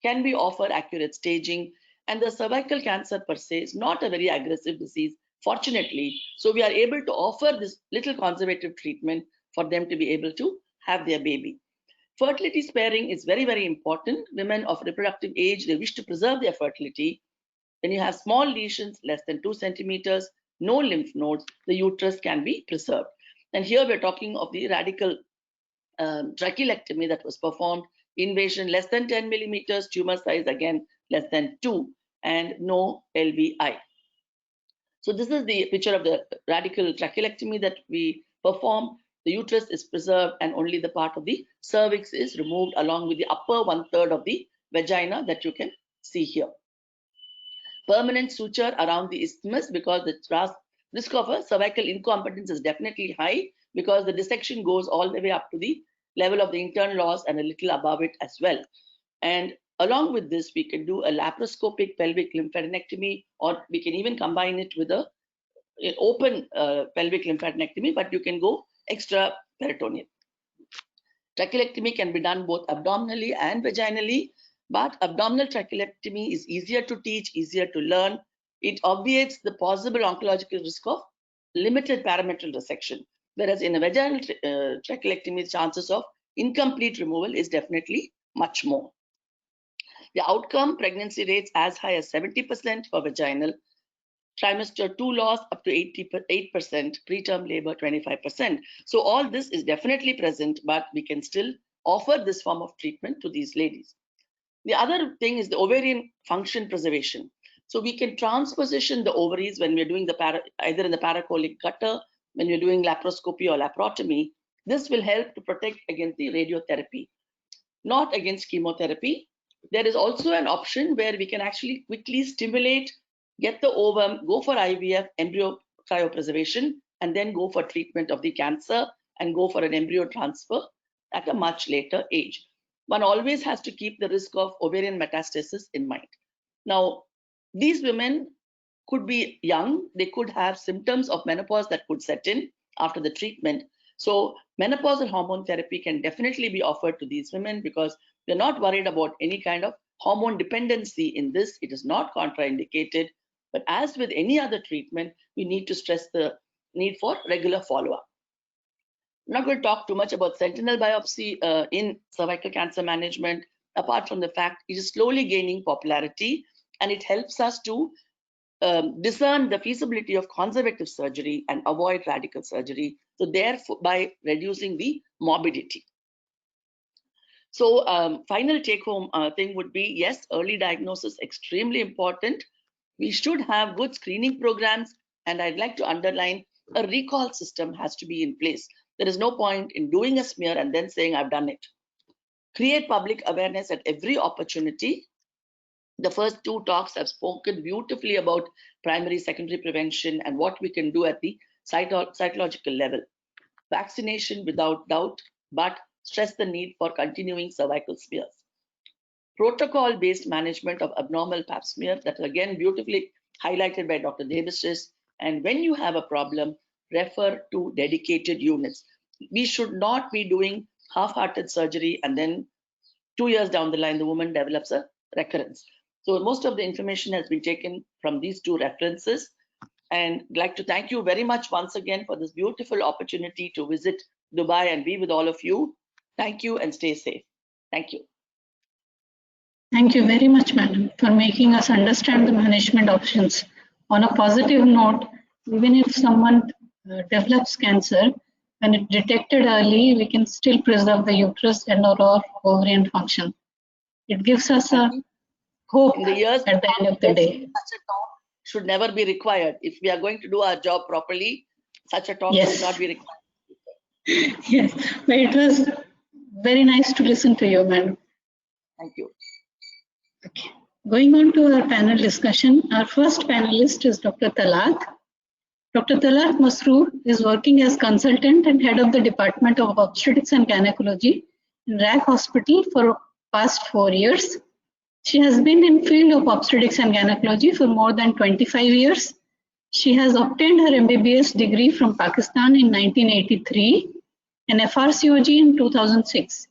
Can we offer accurate staging? And the cervical cancer per se is not a very aggressive disease, fortunately. So we are able to offer this little conservative treatment for them to be able to have their baby. Fertility sparing is very, very important. Women of reproductive age, they wish to preserve their fertility. When you have small lesions, less than 2 centimeters, no lymph nodes, the uterus can be preserved. And here we're talking of the radical trachelectomy that was performed. Invasion less than 10 millimeters, tumor size again less than 2, and no LVI. So this is the picture of the radical trachelectomy that we perform. The uterus is preserved and only the part of the cervix is removed, along with the upper 1/3 of the vagina that you can see here. Permanent suture around the isthmus, because the risk of a cervical incompetence is definitely high, because the dissection goes all the way up to the level of the internal os and a little above it as well. And along with this, we can do a laparoscopic pelvic lymphadenectomy, or we can even combine it with an open pelvic lymphadenectomy, but you can go extra peritoneal. Trachelectomy can be done both abdominally and vaginally, but abdominal trachelectomy is easier to teach, easier to learn. It obviates the possible oncological risk of limited parametrial resection, whereas in a vaginal trachelectomy, the chances of incomplete removal is definitely much more. The outcome, pregnancy rates as high as 70% for vaginal, trimester 2 loss up to 88%, preterm labor 25%. So all this is definitely present, but we can still offer this form of treatment to these ladies. The other thing is the ovarian function preservation. So we can transposition the ovaries when we're doing either in the paracolic gutter, when we're doing laparoscopy or laparotomy. This will help to protect against the radiotherapy, not against chemotherapy. There is also an option where we can actually quickly stimulate, get the ovum, go for IVF, embryo cryopreservation, and then go for treatment of the cancer and go for an embryo transfer at a much later age. One always has to keep the risk of ovarian metastasis in mind. Now, these women could be young, they could have symptoms of menopause that could set in after the treatment. So menopausal hormone therapy can definitely be offered to these women, because they're not worried about any kind of hormone dependency in this. It is not contraindicated. But as with any other treatment, we need to stress the need for regular follow-up. I'm not going to talk too much about sentinel biopsy in cervical cancer management, apart from the fact it is slowly gaining popularity, and it helps us to discern the feasibility of conservative surgery and avoid radical surgery, so therefore by reducing the morbidity. So final take-home thing would be, yes, early diagnosis extremely important. We should have good screening programs, and I'd like to underline a recall system has to be in place. There is no point in doing a smear and then saying I've done it. Create public awareness at every opportunity. The first 2 talks have spoken beautifully about primary, secondary prevention and what we can do at the cytological level. Vaccination without doubt, but stress the need for continuing cervical smears. Protocol-based management of abnormal pap smear, that is again beautifully highlighted by Dr. Debashis. And when you have a problem, refer to dedicated units. We should not be doing half-hearted surgery and then 2 years down the line, the woman develops a recurrence. So most of the information has been taken from these 2 references. And I'd like to thank you very much once again for this beautiful opportunity to visit Dubai and be with all of you. Thank you and stay safe. Thank you. Thank you very much, madam, for making us understand the management options. On a positive note, even if someone develops cancer, when it's detected early, we can still preserve the uterus and or ovarian function. It gives us a hope in the years at the end of the day. Such a talk should never be required. If we are going to do our job properly, such a talk Yes. should not be required. Yes, but it was very nice to listen to you, madam. Thank you. Okay. Going on to our panel discussion, our first panelist is Dr. Talat. Dr. Talat Masroor is working as consultant and head of the Department of Obstetrics and Gynecology in RAC Hospital for past 4 years. She has been in field of obstetrics and gynecology for more than 25 years. She has obtained her MBBS degree from Pakistan in 1983 and FRCOG in 2006.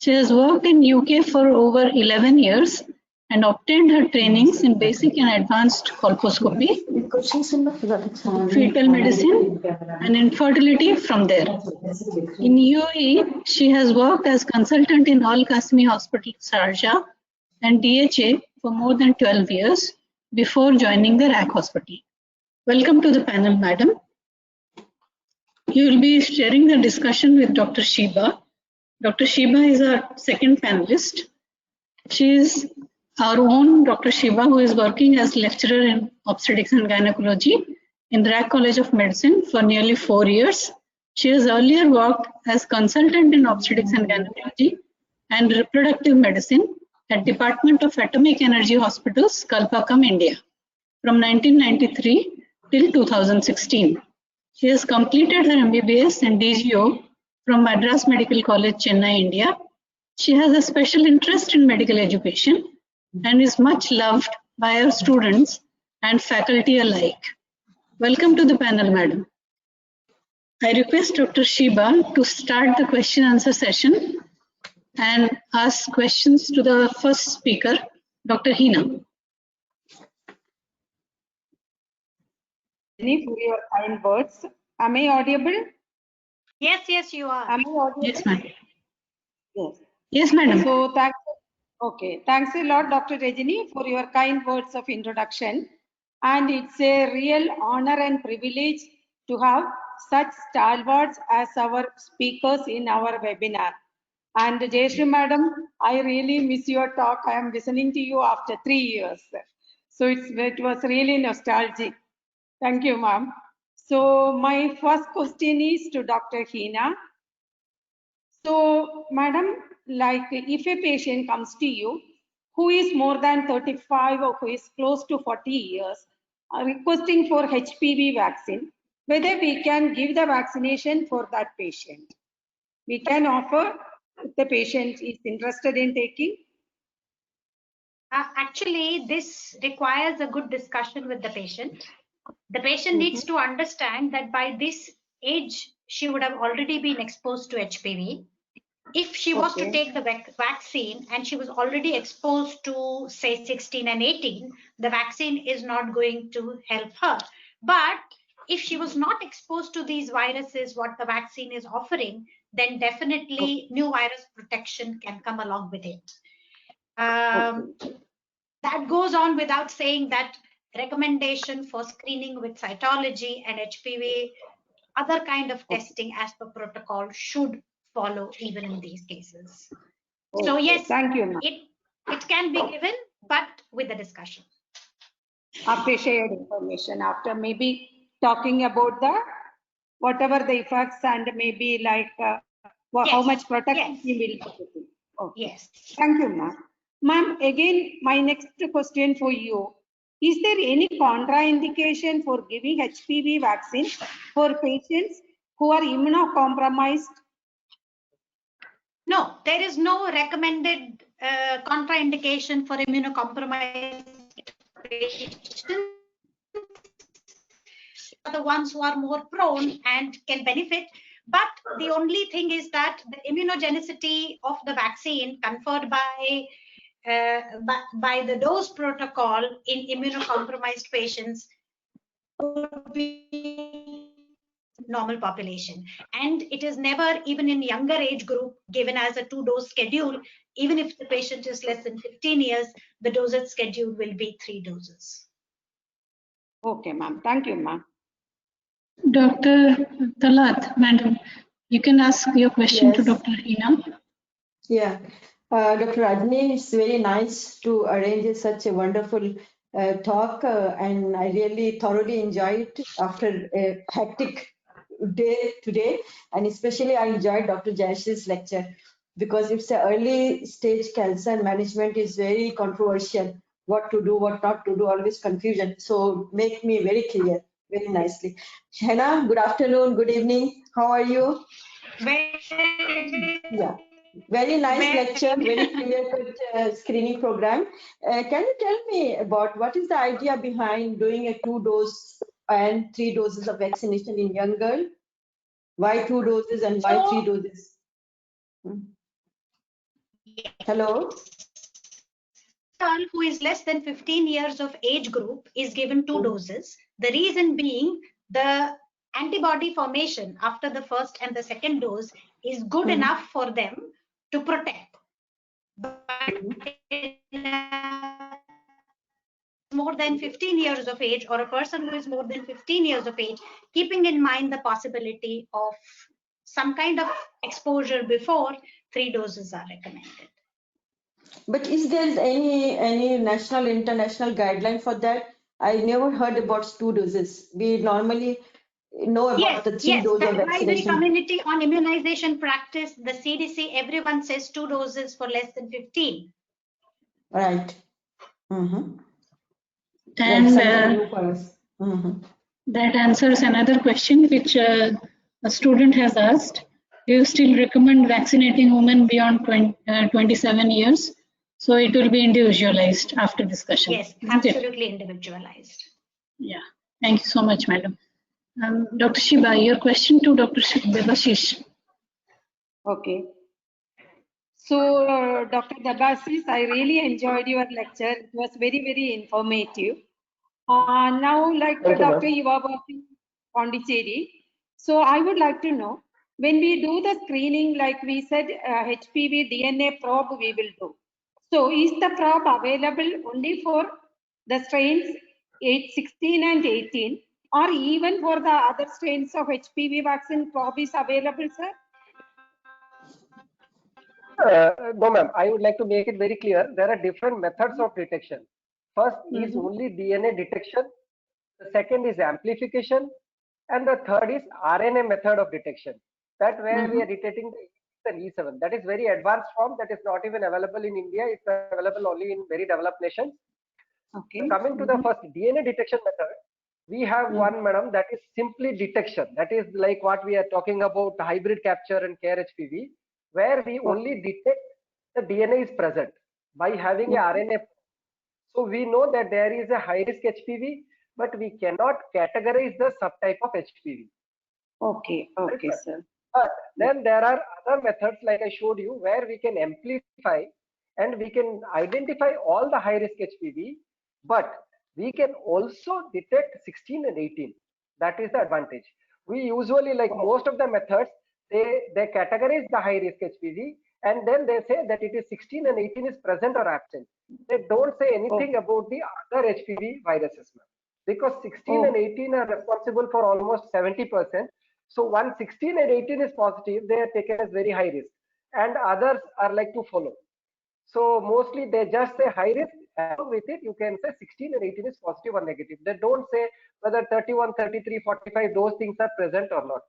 She has worked in UK for over 11 years and obtained her trainings in basic and advanced colposcopy, fetal medicine, and infertility from there. In UAE, she has worked as consultant in Al Qasimi Hospital, Sharjah, and DHA for more than 12 years before joining the RAC Hospital. Welcome to the panel, madam. You will be sharing the discussion with Dr. Sheba. Dr. Sheba is our second panelist. She is our own Dr. Sheba, who is working as lecturer in obstetrics and gynecology in RAC College of Medicine for nearly 4 years. She has earlier worked as consultant in obstetrics and gynecology and reproductive medicine at Department of Atomic Energy Hospitals, Kalpakkam, India, from 1993 till 2016. She has completed her MBBS and DGO from Madras Medical College, Chennai, India. She has a special interest in medical education and is much loved by her students and faculty alike. Welcome to the panel, madam. I request Dr. Sheba to start the question answer session and ask questions to the first speaker, Dr. Hina. For your kind words. Am I audible? Yes, yes, you are. Am I audible? Yes, ma'am. Yes. Yes, madam. So thanks a lot, Dr. Rajini, for your kind words of introduction. And it's a real honor and privilege to have such stalwarts as our speakers in our webinar. And Jayashri madam, I really miss your talk. I am listening to you after 3 years. So it was really nostalgic. Thank you, ma'am. So my first question is to Dr. Hina. So, madam, like if a patient comes to you who is more than 35 or who is close to 40 years, requesting for HPV vaccine, whether we can give the vaccination for that patient. We can offer if the patient is interested in taking. Actually, this requires a good discussion with the patient. The patient needs to understand that by this age, she would have already been exposed to HPV. If she was to take the vaccine and she was already exposed to, say, 16 and 18, the vaccine is not going to help her. But if she was not exposed to these viruses, what the vaccine is offering, then definitely new virus protection can come along with it. That goes on without saying that recommendation for screening with cytology and HPV, other kind of testing as per protocol should follow even in these cases. So yes, thank you. It can be given, but with the discussion. After shared information, after maybe talking about the whatever the effects and maybe like how much protection we will put. Yes. Thank you, ma'am. Ma'am, again, my next question for you. Is there any contraindication for giving HPV vaccine for patients who are immunocompromised? No, there is no recommended contraindication for immunocompromised patients. The ones who are more prone and can benefit. But the only thing is that the immunogenicity of the vaccine conferred by the dose protocol in immunocompromised patients would be normal population, and it is never, even in younger age group, given as a 2-dose schedule. Even if the patient is less than 15 years, the Doset schedule will be 3 doses. Okay, ma'am. Thank you, ma'am. Dr. Talat, madam, you can ask your question to Dr. Hina. Yeah, Dr. Rajni, it's very nice to arrange such a wonderful talk, and I really thoroughly enjoyed it after a hectic day today, and especially I enjoyed Dr. Jayashri's lecture because it's an early stage cancer management is very controversial. what to do, what not to do, always confusion. So make me very clear, very nicely. Hina, good afternoon, good evening. How are you? Yeah, very nice lecture, very clear-cut screening program. Can you tell me about what is the idea behind doing a 2-dose and 3 doses of vaccination in young girl? Why 2 doses and why 3 doses? Hello? Girl who is less than 15 years of age group is given 2 doses. The reason being the antibody formation after the first and the second dose is good enough for them to protect. But more than 15 years of age or a person who is more than 15 years of age, keeping in mind the possibility of some kind of exposure before, 3 doses are recommended. But is there any national, international guideline for that? I never heard about 2 doses. We normally know about the 3 doses of Advisory vaccination. Committee on Immunization Practice, the CDC, everyone says 2 doses for less than 15. Right. And that answers another question which a student has asked. Do you still recommend vaccinating women beyond 27 years? So it will be individualized after discussion. Yes, absolutely individualized. Yeah, thank you so much, madam. Dr. Shiba, your question to Dr. Debashish. Okay. So, Dr. Debashish, I really enjoyed your lecture. It was very, very informative. Now, like Dr. You are working Pondicherry. So, I would like to know, when we do the screening, like we said, HPV DNA probe we will do. So, is the probe available only for the strains 16 and 18, or even for the other strains of HPV vaccine probe is available, sir? No, ma'am. I would like to make it very clear. There are different methods of detection. First is only DNA detection. The second is amplification. And the third is RNA method of detection. That where we are detecting the E7. That is very advanced form that is not even available in India. It's available only in very developed nations. Okay. So coming to the first DNA detection method, we have one, madam, that is simply detection. That is like what we are talking about, hybrid capture and care HPV, where we only detect the DNA is present by having a RNA. So we know that there is a high risk HPV, but we cannot categorize the subtype of HPV. Okay, okay, right, sir. But then there are other methods like I showed you where we can amplify and we can identify all the high risk HPV, but we can also detect 16 and 18. That is the advantage. We usually, like most of the methods, they categorize the high risk HPV and then they say that it is 16 and 18 is present or absent. They don't say anything about the other HPV viruses, because 16 and 18 are responsible for almost 70%. So once 16 and 18 is positive, they are taken as very high risk, and others are like to follow. So mostly they just say high risk. Along with it, you can say 16 and 18 is positive or negative. They don't say whether 31, 33, 45, those things are present or not.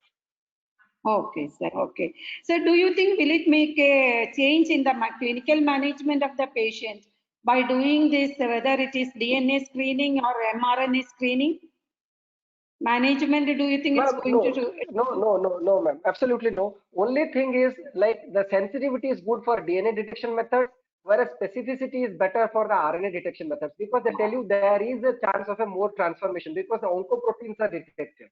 Okay, sir. Okay. So do you think will it make a change in the clinical management of the patient by doing this, whether it is DNA screening or mRNA screening? Management, do you think it's going to do it? No, ma'am. Absolutely no. Only thing is like the sensitivity is good for DNA detection methods, whereas specificity is better for the RNA detection methods, because they tell you there is a chance of a more transformation because the oncoproteins are detected.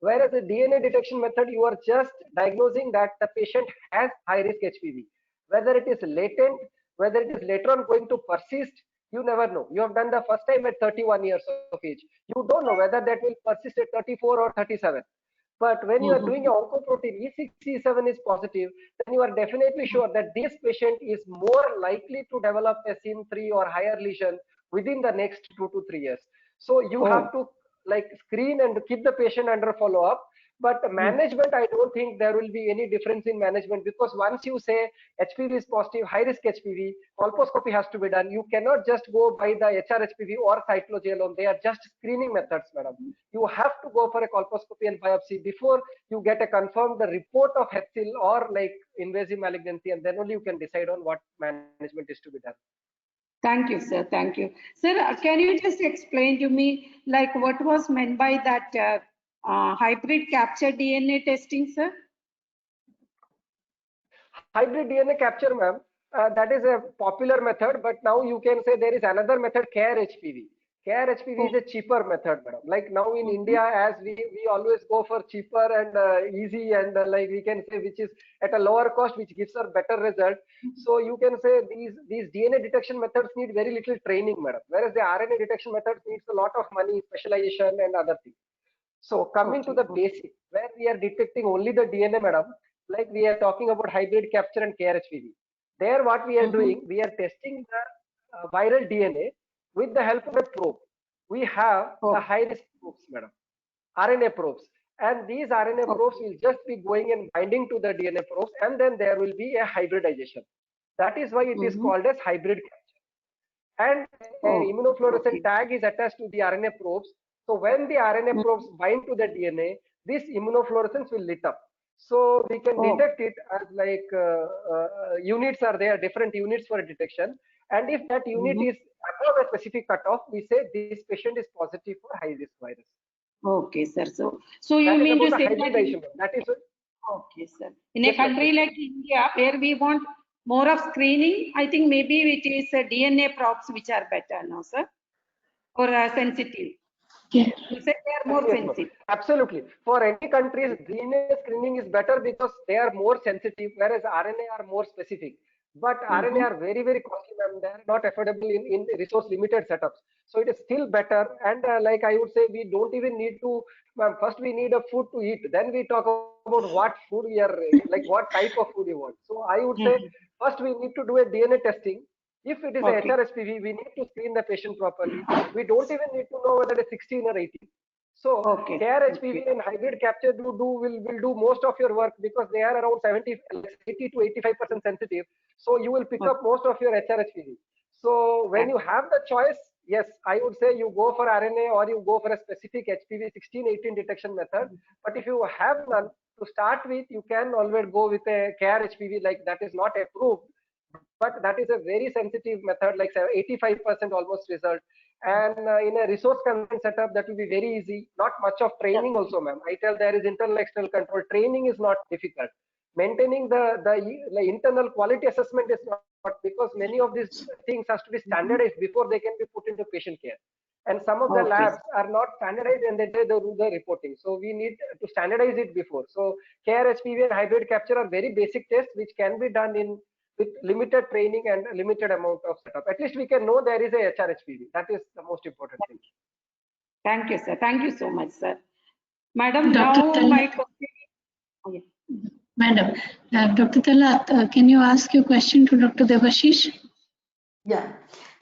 Whereas the DNA detection method, you are just diagnosing that the patient has high risk HPV. Whether it is latent, whether it is later on going to persist, you never know. You have done the first time at 31 years of age. You don't know whether that will persist at 34 or 37. But when you are doing an oncoprotein E6, E7 is positive, then you are definitely sure that this patient is more likely to develop a SIM3 or higher lesion within the next 2 to 3 years. So you have to like screen and keep the patient under follow-up. But management, I don't think there will be any difference in management, because once you say HPV is positive, high risk HPV, colposcopy has to be done. You cannot just go by the HRHPV or cytology alone. They are just screening methods, madam. You have to go for a colposcopy and biopsy before you get a confirmed report of HCIL or like invasive malignancy, and then only you can decide on what management is to be done. Thank you, sir. Thank you. Sir, can you just explain to me, like, what was meant by that hybrid capture DNA testing, sir? Hybrid DNA capture, ma'am, that is a popular method, but now you can say there is another method, Care HPV. Care HPV is a cheaper method, madam. Like now in India, as we always go for cheaper and easy and like we can say which is at a lower cost, which gives us better result. So you can say these DNA detection methods need very little training, madam. Whereas the RNA detection methods needs a lot of money, specialization and other things. So coming to the basic, where we are detecting only the DNA, madam, like we are talking about hybrid capture and Care HPV. There what we are doing, we are testing the viral DNA with the help of a probe. We have the high risk probes, madam, RNA probes. And these RNA probes will just be going and binding to the DNA probes, and then there will be a hybridization. That is why it is called as hybrid capture. And an immunofluorescent tag is attached to the RNA probes. So when the RNA probes bind to the DNA, this immunofluorescence will lit up. So we can detect it as like units are there, different units for detection. And if that unit is above a specific cutoff, we say this patient is positive for high risk virus. Okay, sir. So you mean to say that is okay, sir. In a country like India, where we want more of screening, I think maybe it is DNA probes which are better now, sir, or sensitive. Yeah. You said they are more sensitive. Absolutely. For any countries, DNA screening is better because they are more sensitive, whereas RNA are more specific. But RNA are very, very costly, and they are not affordable in resource limited setups. So it is still better. And like I would say, we don't even need to, first we need a food to eat. Then we talk about what food we are, like what type of food you want. So I would say, first we need to do a DNA testing. If it is a HRHPV, we need to screen the patient properly. We don't even need to know whether it is 16 or 18. So Care HPV and hybrid capture will do most of your work because they are around 80 to 85% sensitive. So you will pick up most of your HRHPV. So when you have the choice, yes, I would say you go for RNA or you go for a specific HPV 16-18 detection method. But if you have none to start with, you can always go with a Care HPV, like that is not approved. But that is a very sensitive method, like 85% almost result. And in a resource consent setup, that will be very easy. Not much of training also, ma'am. I tell there is internal external control. Training is not difficult. Maintaining the internal quality assessment is not, because many of these things has to be standardized before they can be put into patient care. And some of the labs are not standardized and they do the reporting. So we need to standardize it before. So Care HPV and hybrid capture are very basic tests which can be done with limited training and a limited amount of setup. At least we can know there is a HRHPV. That is the most important thing. Thank you, sir. Thank you so much, sir. Madam, Dr. now my question. Madam, Dr. Talat, can you ask your question to Dr. Devashish? Yeah.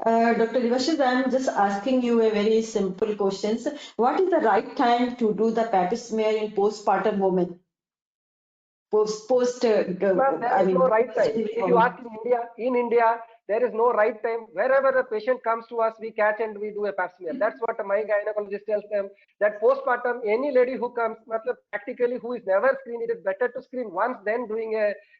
Dr. Devashish, I'm just asking you a very simple question. What is the right time to do the pap smear in postpartum women? There is no right time. If you ask in India, there is no right time. Wherever the patient comes to us, we catch and we do a pap smear. That's what my gynecologist tells them. That postpartum, any lady who comes, practically who is never screened, it is better to screen once than doing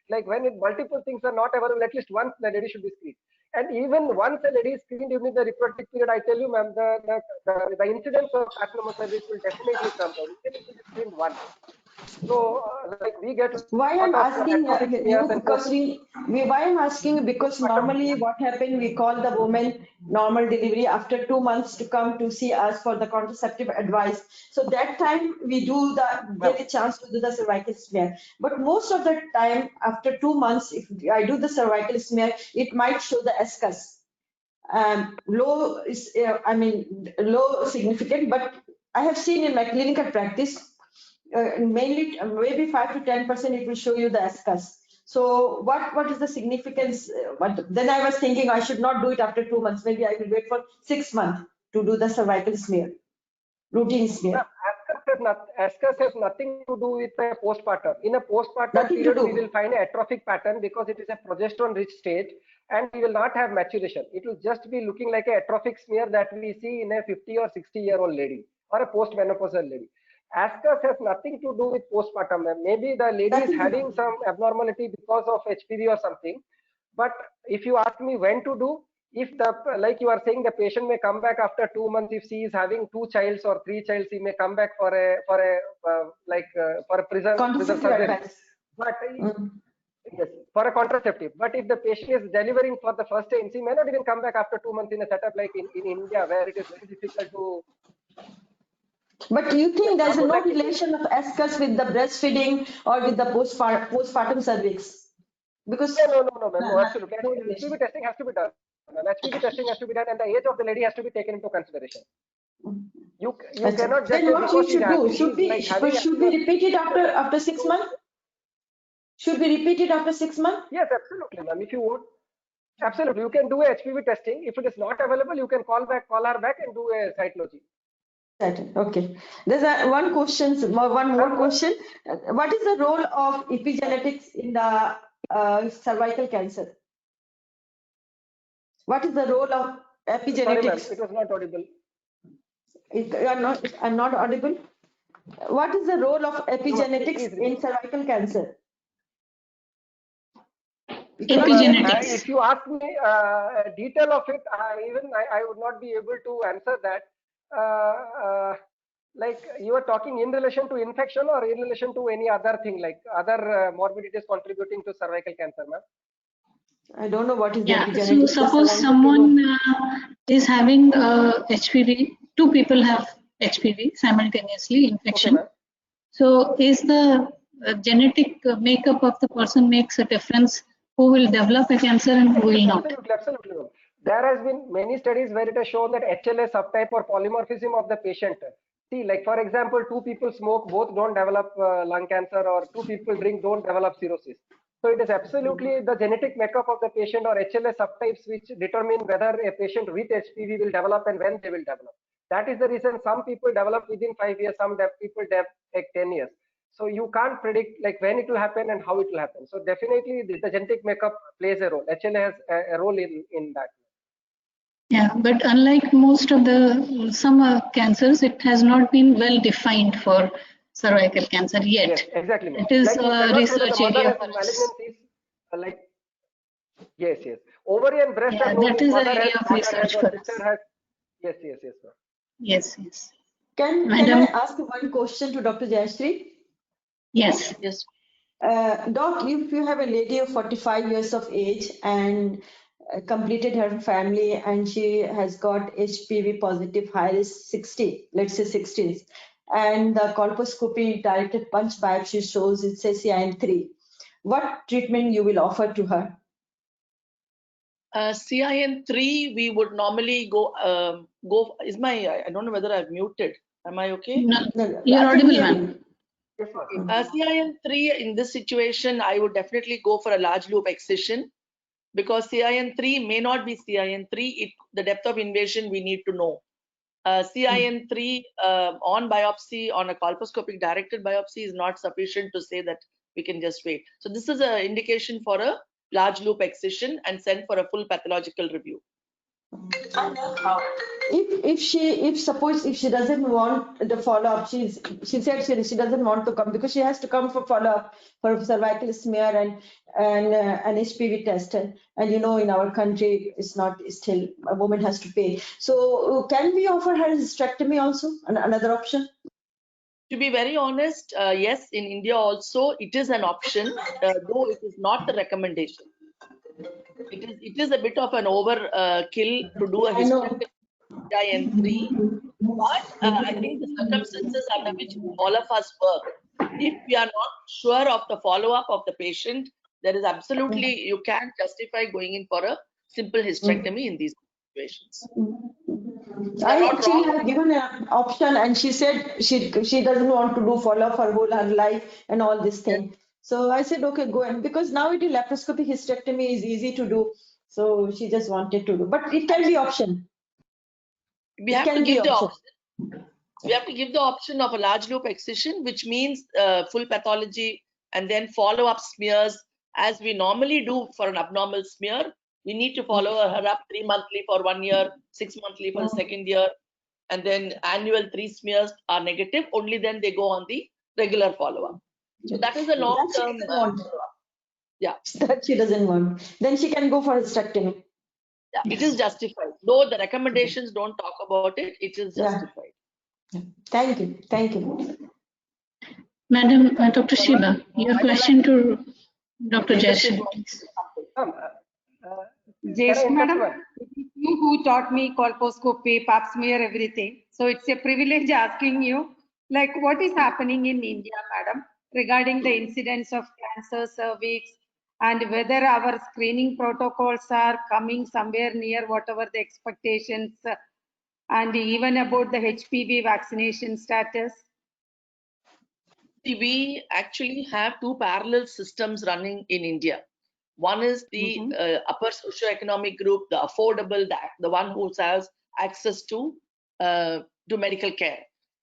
like when multiple things are not available, at least once the lady should be screened. And even once a lady is screened during the reproductive period, I tell you, ma'am, the incidence of carcinoma cervix will definitely come down. Even if it is screened once. So, like we get why I'm asking you because why I'm asking because normally what happened, we call the woman normal delivery after 2 months to come to see us for the contraceptive advice. So that time we get a chance to do the cervical smear. But most of the time after 2 months, if I do the cervical smear, it might show the ASCUS. Low is, low significant, but I have seen in my clinical practice, mainly maybe 5 to 10% it will show you the ASCUS. So what is the significance? Then I was thinking I should not do it after 2 months. Maybe I will wait for 6 months to do the cervical smear, routine smear. ASCUS has nothing to do with a postpartum. In a postpartum period, we will find an atrophic pattern because it is a progesterone-rich stage, and we will not have maturation. It will just be looking like an atrophic smear that we see in a 50 or 60-year-old lady or a postmenopausal lady. ASCUS has nothing to do with postpartum. Maybe the lady is having some abnormality because of HPV or something. But if you ask me when to do, if the, like you are saying, the patient may come back after 2 months. If she is having 2 childs or 3 childs, he may come back for a preservation. But yes, for a contraceptive. But if the patient is delivering for the first time, she may not even come back after 2 months in a setup like in India, where it is very difficult to. But do you think there's no relation of ASCUS with the breastfeeding or with the postpartum cervix? Because no, absolutely. HPV testing has to be done. HPV testing has to be done, and the age of the lady has to be taken into consideration. You cannot just. Then what we should do? Should we repeat it after 6 months? Should we repeat it after 6 months? Yes, absolutely, ma'am. If you would, absolutely, you can do a HPV testing. If it is not available, you can call her back and do a cytology. Okay. There's one more question. What is the role of epigenetics in the cervical cancer? What is the role of epigenetics? Sorry, it was not audible. I'm not audible. What is the role of epigenetics in cervical cancer? Epigenetics. If you ask me detail of it, I would not be able to answer that. Like you are talking in relation to infection or in relation to any other thing, like other morbidities contributing to cervical cancer, ma'am? I don't know what is epigenetics. So suppose someone is having HPV, 2 people have HPV simultaneously, infection. Okay, so is the genetic makeup of the person makes a difference? Who will develop a cancer and who will not? Absolutely. There has been many studies where it has shown that HLA subtype or polymorphism of the patient. See, like for example, 2 people smoke, both don't develop lung cancer, or 2 people drink, don't develop cirrhosis. So it is absolutely the genetic makeup of the patient or HLA subtypes which determine whether a patient with HPV will develop and when they will develop. That is the reason some people develop within 5 years, some people take 10 years. So you can't predict like when it will happen and how it will happen. So definitely the genetic makeup plays a role. HLA has a role in that. Yeah, but unlike most of the some cancers, it has not been well defined for cervical cancer yet. Yes, exactly. It is a research area for us. Like yes. Ovary and breast are that is an area of research for us. Yes. Can I ask one question to Dr. Jayashri? Yes. Doc, if you have a lady of 45 years of age and completed her family and she has got HPV positive high risk 60, let's say 60s, and the colposcopy directed punch biopsy shows it says CIN3, what treatment you will offer to her? CIN3, we would normally go. I don't know whether I've muted. Am I okay? No, you're audible, ma'am. CIN3 in this situation, I would definitely go for a large loop excision, because CIN3 may not be CIN3. The depth of invasion we need to know. CIN3 on biopsy, on a colposcopic directed biopsy, is not sufficient to say that we can just wait. So this is an indication for a large loop excision and send for a full pathological review. Suppose she doesn't want the follow-up, she said she doesn't want to come because she has to come for follow-up for cervical smear and an HPV test, and you know in our country it's not still a woman has to pay. So can we offer her hysterectomy also, another option? To be very honest, yes, in India also it is an option, though it is not the recommendation. It is a bit of an overkill to do a hysterectomy CIN3, but I think the circumstances under which all of us work, if we are not sure of the follow-up of the patient, there is absolutely, you can't justify going in for a simple hysterectomy in these situations. I actually have given an option and she said she doesn't want to do follow-up for her life and all this thing. So I said, okay, go in, because now it is laparoscopic hysterectomy is easy to do. So she just wanted to do, but it can be option. We have to give the option. We have to give the option of a large loop excision, which means full pathology and then follow-up smears, as we normally do for an abnormal smear. We need to follow her up 3 monthly for 1 year, 6 monthly for the second year, and then annual 3 smears are negative. Only then they go on the regular follow-up. So that is a long-term follow-up. Yeah. That she doesn't want. Then she can go for hysterectomy. Yeah, it is justified. Though the recommendations don't talk about it, it is Yeah. justified. Thank you. Thank you. Madam, Dr. Shiba, your question to Dr. Jayashri, please. Can Jayashri I madam, interrupt? it is you who taught me colposcopy, pap smear, everything. So it's a privilege asking you, like, what is happening in India, madam, regarding the incidence of cancer, cervix, and whether our screening protocols are coming somewhere near whatever the expectations, and even about the HPV vaccination status. We actually have two parallel systems running in India. One is the upper socioeconomic group, the affordable, the one who has access to medical care.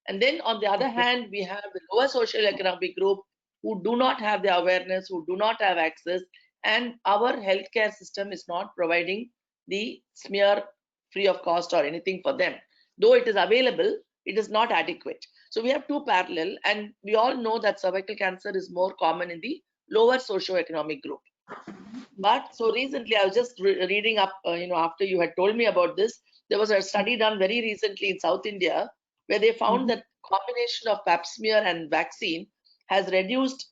And then on the other hand, we have the lower socioeconomic group who do not have the awareness, who do not have access, and our healthcare system is not providing the smear free of cost or anything for them. Though it is available, it is not adequate. So we have two parallel, and we all know that cervical cancer is more common in the lower socioeconomic group. But so recently, I was just reading up, after you had told me about this, there was a study done very recently in South India where they found that combination of pap smear and vaccine has reduced,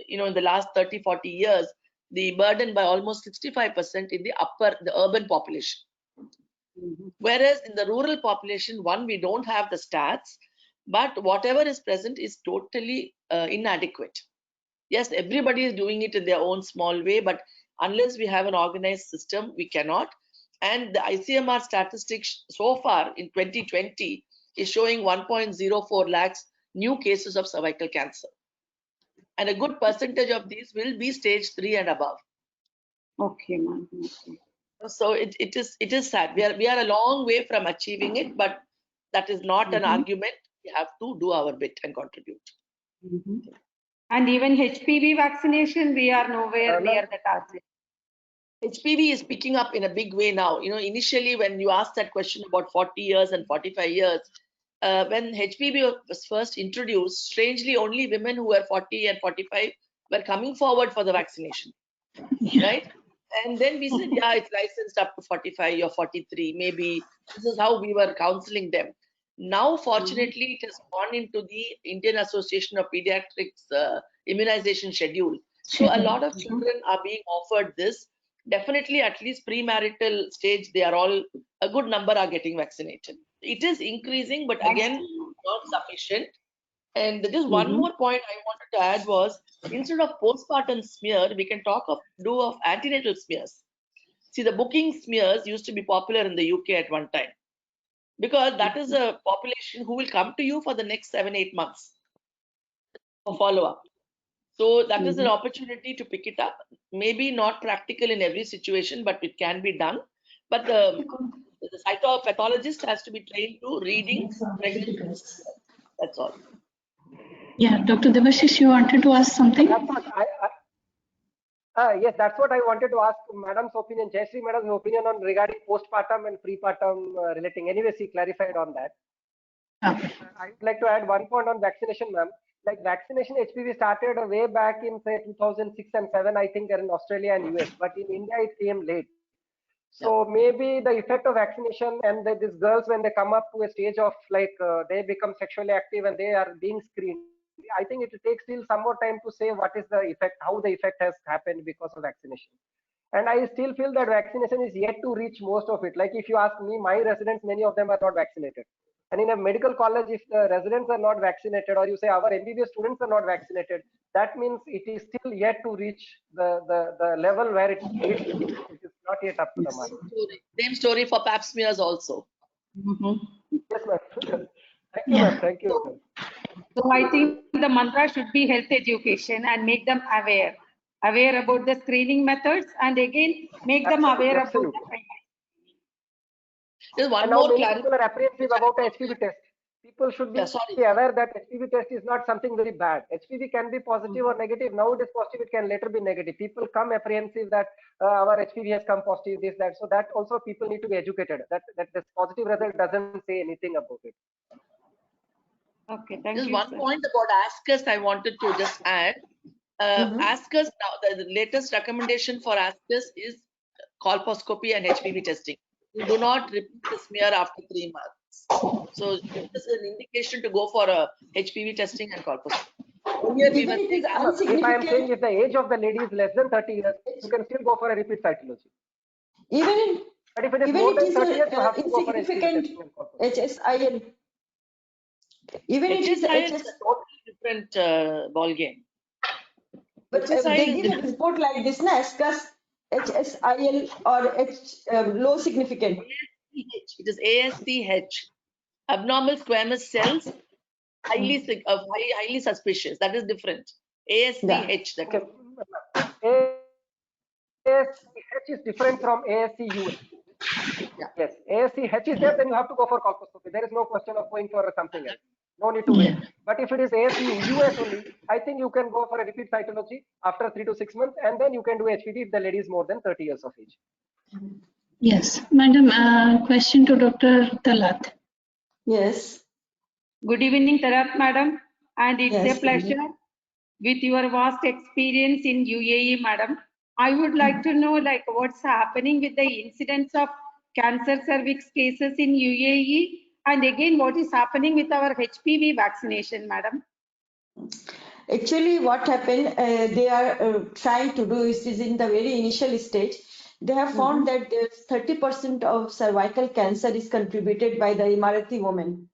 in the last 30-40 years, the burden by almost 65% in the urban population. Whereas in the rural population, we don't have the stats, but whatever is present is totally inadequate. Yes, everybody is doing it in their own small way, but unless we have an organized system, we cannot. And the ICMR statistics so far in 2020 is showing 1.04 lakhs new cases of cervical cancer. And a good percentage of these will be stage 3 and above. Okay, ma'am. Okay. So it is sad. We are a long way from achieving it, but that is not an argument. We have to do our bit and contribute. And even HPV vaccination, we are nowhere near the target. HPV is picking up in a big way now. Initially when you asked that question about 40 years and 45 years, when HPV was first introduced, strangely only women who were 40 and 45 were coming forward for the vaccination, right? And then we said, yeah, it's licensed up to 45 or 43, maybe. This is how we were counseling them. Now, fortunately, it has gone into the Indian Association of Pediatrics immunization schedule. So a lot of children are being offered this. Definitely, at least premarital stage, a good number are getting vaccinated. It is increasing, but again, not sufficient. And just one more point I wanted to add was, instead of postpartum smear, we can do of antenatal smears. See, the booking smears used to be popular in the UK at one time, because that is a population who will come to you for the next 7-8 months for follow-up. So that is an opportunity to pick it up. Maybe not practical in every situation, but it can be done. But the cytopathologist has to be trained to reading pregnancies. That's all. Yeah, Dr. Debashish, you wanted to ask something? That's what yes, that's what I wanted to ask Madam's opinion, Jayashri Madam's opinion on regarding postpartum and prepartum relating. Anyway, she clarified on that. Okay. I would like to add one point on vaccination, ma'am. Like vaccination, HPV started way back in say 2006 and 7, I think, in Australia and US, but in India it came late. So maybe the effect of vaccination and these girls, when they come up to a stage of they become sexually active and they are being screened, I think it takes still some more time to say what is the effect, how the effect has happened because of vaccination. And I still feel that vaccination is yet to reach most of it. Like if you ask me, my residents, many of them are not vaccinated. And in a medical college, if the residents are not vaccinated, or you say our MBBS students are not vaccinated, that means it is still yet to reach the level where it needs to be. It is not yet up to the mark. Same story for pap smears also. Yes, ma'am. Thank you, ma'am. Thank you. So I think the mantra should be health education and make them aware about the screening methods, and again make them aware about the There's one and now more many people are apprehensive about the HPV test. People should be aware that HPV test is not something very bad. HPV can be positive or negative. Now it is positive, it can later be negative. People come apprehensive that our HPV has come positive, this, that. So that also people need to be educated. That this positive result doesn't say anything about it. Okay, thank There's you. one point about ASCUS I wanted to just add. ASCUS, now the latest recommendation for ASCUS is colposcopy and HPV testing. you do not repeat the smear after 3 months. So this is an indication to go for a HPV testing and colposcopy. Even it is If I am saying insignificant. if the age of the lady is less than 30 years, you can still go for a repeat cytology. But if it is Even more it than is 30 years, you have to go for HPV insignificant testing and colposcopy. HSIL. Even it is HSIL is HS. a totally different ball game. But they give a report like this, na, plus HSIL or low significant. ASCH. It is ASCH. Abnormal squamous cells, highly suspicious. That is different. ASCH. Okay. ASCH is different from ASCUA. Yeah. Yes, ASCH is there, then you have to go for colposcopy. There is no question of going for something else. No need to wait. But if it is ASCUS only, I think you can go for a repeat cytology after 3 to 6 months, and then you can do HPV if the lady is more than 30 years of age. Yes, Madam, question to Dr. Talat. Yes. Good evening, Talat Madam, and it's Yes, a pleasure with your vast experience in UAE, Madam. I would like to know like what's happening with the incidence of cancer cervix cases in UAE, and again what is happening with our HPV vaccination, Madam. Actually, what happened, they are trying to do is in the very initial stage. They have found that there's 30% of cervical cancer is contributed by the Emirati women.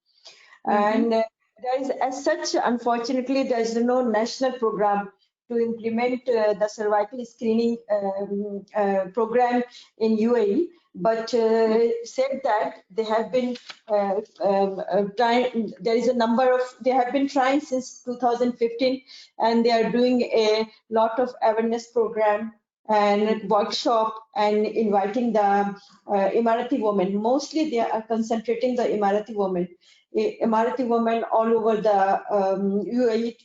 And there is, as such, unfortunately, there is no national program to implement the cervical screening program in UAE. But said that they have been trying, there is a number of, they have been trying since 2015, and they are doing a lot of awareness program and workshop and inviting the Emirati women. Mostly they are concentrating the Emirati women. Emirati women all over the UAE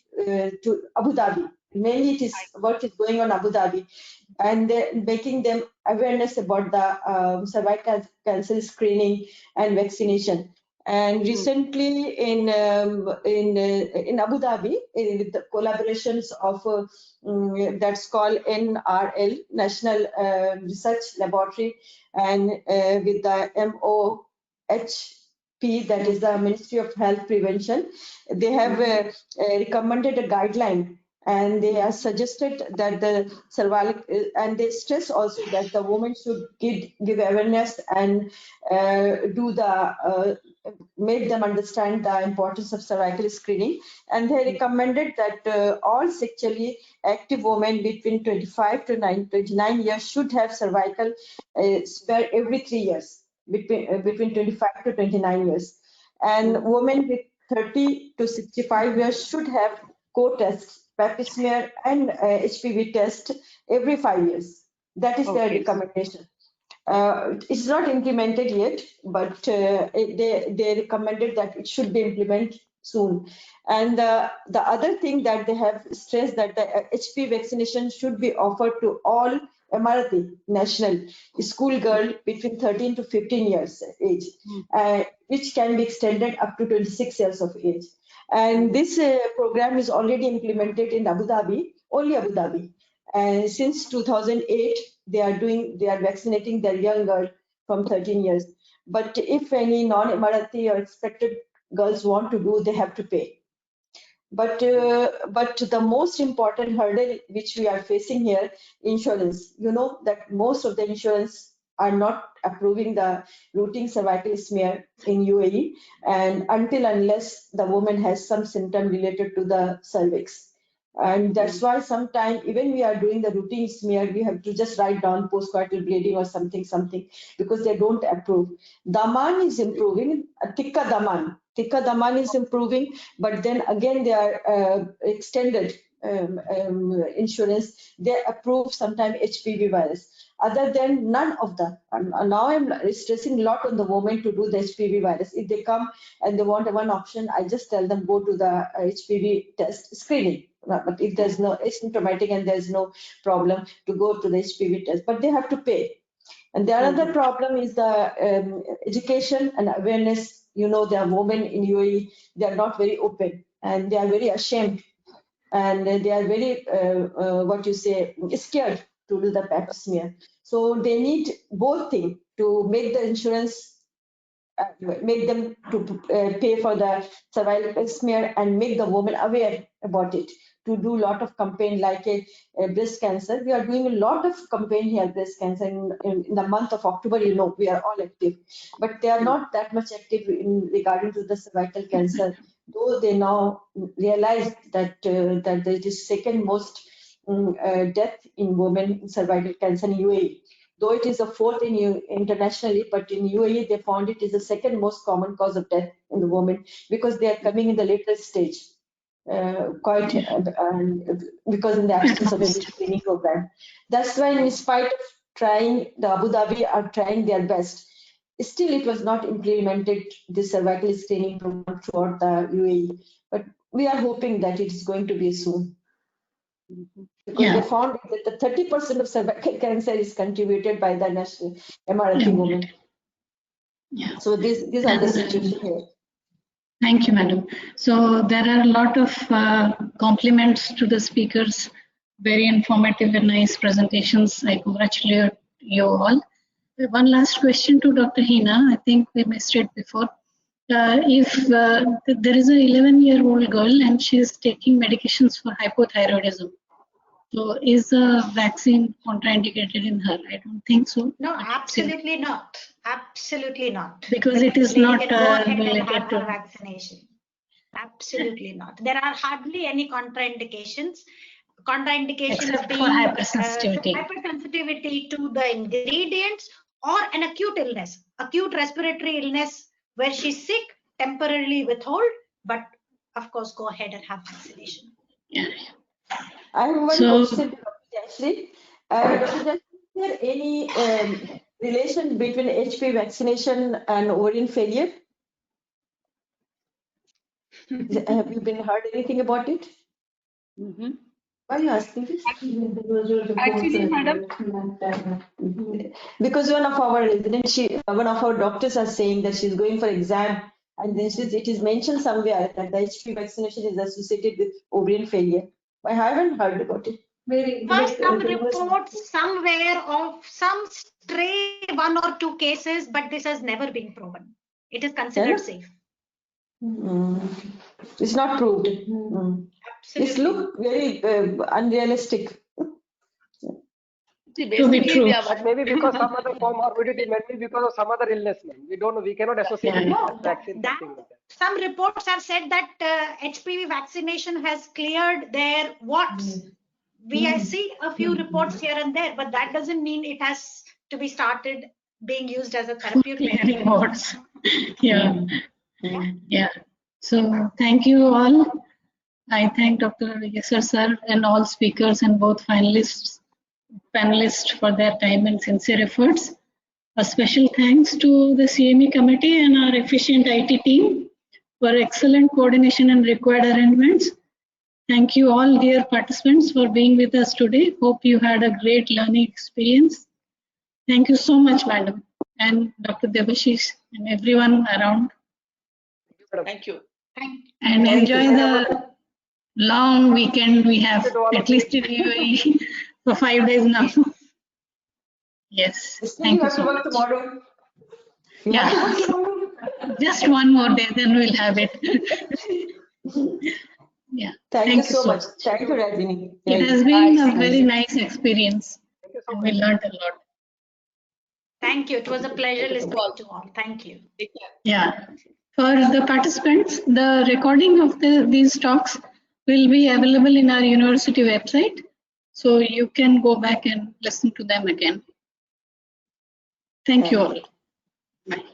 to Abu Dhabi. Mainly it is what is going on Abu Dhabi, and making them awareness about the cervical cancer screening and vaccination. And recently in Abu Dhabi, with the collaborations of that's called NRL, National Research Laboratory, and with the MOHP, that is the Ministry of Health Prevention, they have recommended a guideline, and they have suggested that the cervical, and they stress also that the woman should give awareness and do the make them understand the importance of cervical screening. And they recommended that all sexually active women between 25 to 29 years should have cervical smear every 3 years, between 25 to 29 years. And women with 30 to 65 years should have co-tests, Pap smear and HPV test every 5 years. That is their recommendation. It's not implemented yet, but they recommended that it should be implemented soon. And the other thing that they have stressed that the HPV vaccination should be offered to all Emirati national school girl between 13 to 15 years age, which can be extended up to 26 years of age. And this program is already implemented in Abu Dhabi, only Abu Dhabi. And since 2008, they are vaccinating their young girl from 13 years. But if any non-Emirati or expected girls want to do, they have to pay. But the most important hurdle which we are facing here, insurance. You know that most of the insurance are not approving the routine cervical smear in UAE, and unless the woman has some symptom related to the cervix. And that's why sometimes even we are doing the routine smear, we have to just write down postcoital bleeding or something, because they don't approve. Daman is improving, Tikka Daman is improving, but then again they are extended insurance. They approve sometimes HPV virus. Other than none of that. Now I'm stressing a lot on the women to do the HPV virus. If they come and they want one option, I just tell them go to the HPV test screening. But if there's no asymptomatic and there's no problem, to go to the HPV test, but they have to pay. And the other problem is the education and awareness. You know, there are women in UAE, they are not very open and they are very ashamed, and they are very, scared to do the Pap smear. So they need both things, to make the insurance, make them to pay for the cervical smear and make the woman aware about it. To do a lot of campaign like a breast cancer. We are doing a lot of campaign here, breast cancer. In the month of October, you know, we are all active. But they are not that much active in regarding to the cervical cancer. Though they now realize that that there is second most death in women in cervical cancer in UAE. Though it is the fourth in internationally, but in UAE they found it is the second most common cause of death in the women because they are coming in the later stage. Because in the absence of a screening program. That's why in spite of trying, the Abu Dhabi are trying their best. Still, it was not implemented, the cervical screening program throughout the UAE. But we are hoping that it is going to be soon. Because they found that the 30% of cervical cancer is contributed by the national Emirati women. So these are the situation here. Thank you, madam. So there are a lot of compliments to the speakers. Very informative and nice presentations. I congratulate you all. One last question to Dr. Hina. I think we missed it before. If there is an 11-year-old girl and she is taking medications for hypothyroidism, so is the vaccine contraindicated in her? I don't think so. No, absolutely not. Absolutely not. Because it is not go ahead and related have to her vaccination. Absolutely not. There are hardly any contraindications. Contraindication Except being for hypersensitivity. Hypersensitivity to the ingredients or an acute illness, acute respiratory illness where she's sick, temporarily withhold, but of course go ahead and have vaccination. Yeah. I have one question to Dr. Jayashri. Dr. Jayashri, is there any relation between Hpv vaccination and ovarian failure? Have you been heard anything about it? Why are you asking this? Actually, madam, because one of our residents, one of our doctors are saying that she's going for exam, and then it is mentioned somewhere that the Hpv vaccination is associated with ovarian failure. I haven't heard about it. Some reports somewhere of some stray 1 or 2 cases, but this has never been proven. It is considered safe. It's not proved. This look very unrealistic. See, basically, But maybe because some other comorbidity, maybe because of some other illness. We don't know. We cannot associate it with vaccine. Some reports have said that HPV vaccination has cleared their warts. We see a few reports here and there, but that doesn't mean it has to be started being used as a therapeutic. Yeah. So thank you all. I thank Dr. Yasser sir and all speakers and both panelists for their time and sincere efforts. A special thanks to the CME committee and our efficient IT team for excellent coordination and required arrangements. Thank you all dear participants for being with us today. Hope you had a great learning experience. Thank you so much, madam, and Dr. Debashish and everyone around. Thank you. And enjoy the long weekend we have, at least in UAE, for 5 days now. Yes, thank you so much. Tomorrow. Yeah, just one more day, then we'll have it. Yeah. Thank you so much. Thank you, Rajini. It has been a very nice experience. And we learned a lot. Thank you. It was a pleasure listening to all. Thank you. Yeah. For the participants, the recording of these talks will be available in our university website. So you can go back and listen to them again. Thank you all. Bye.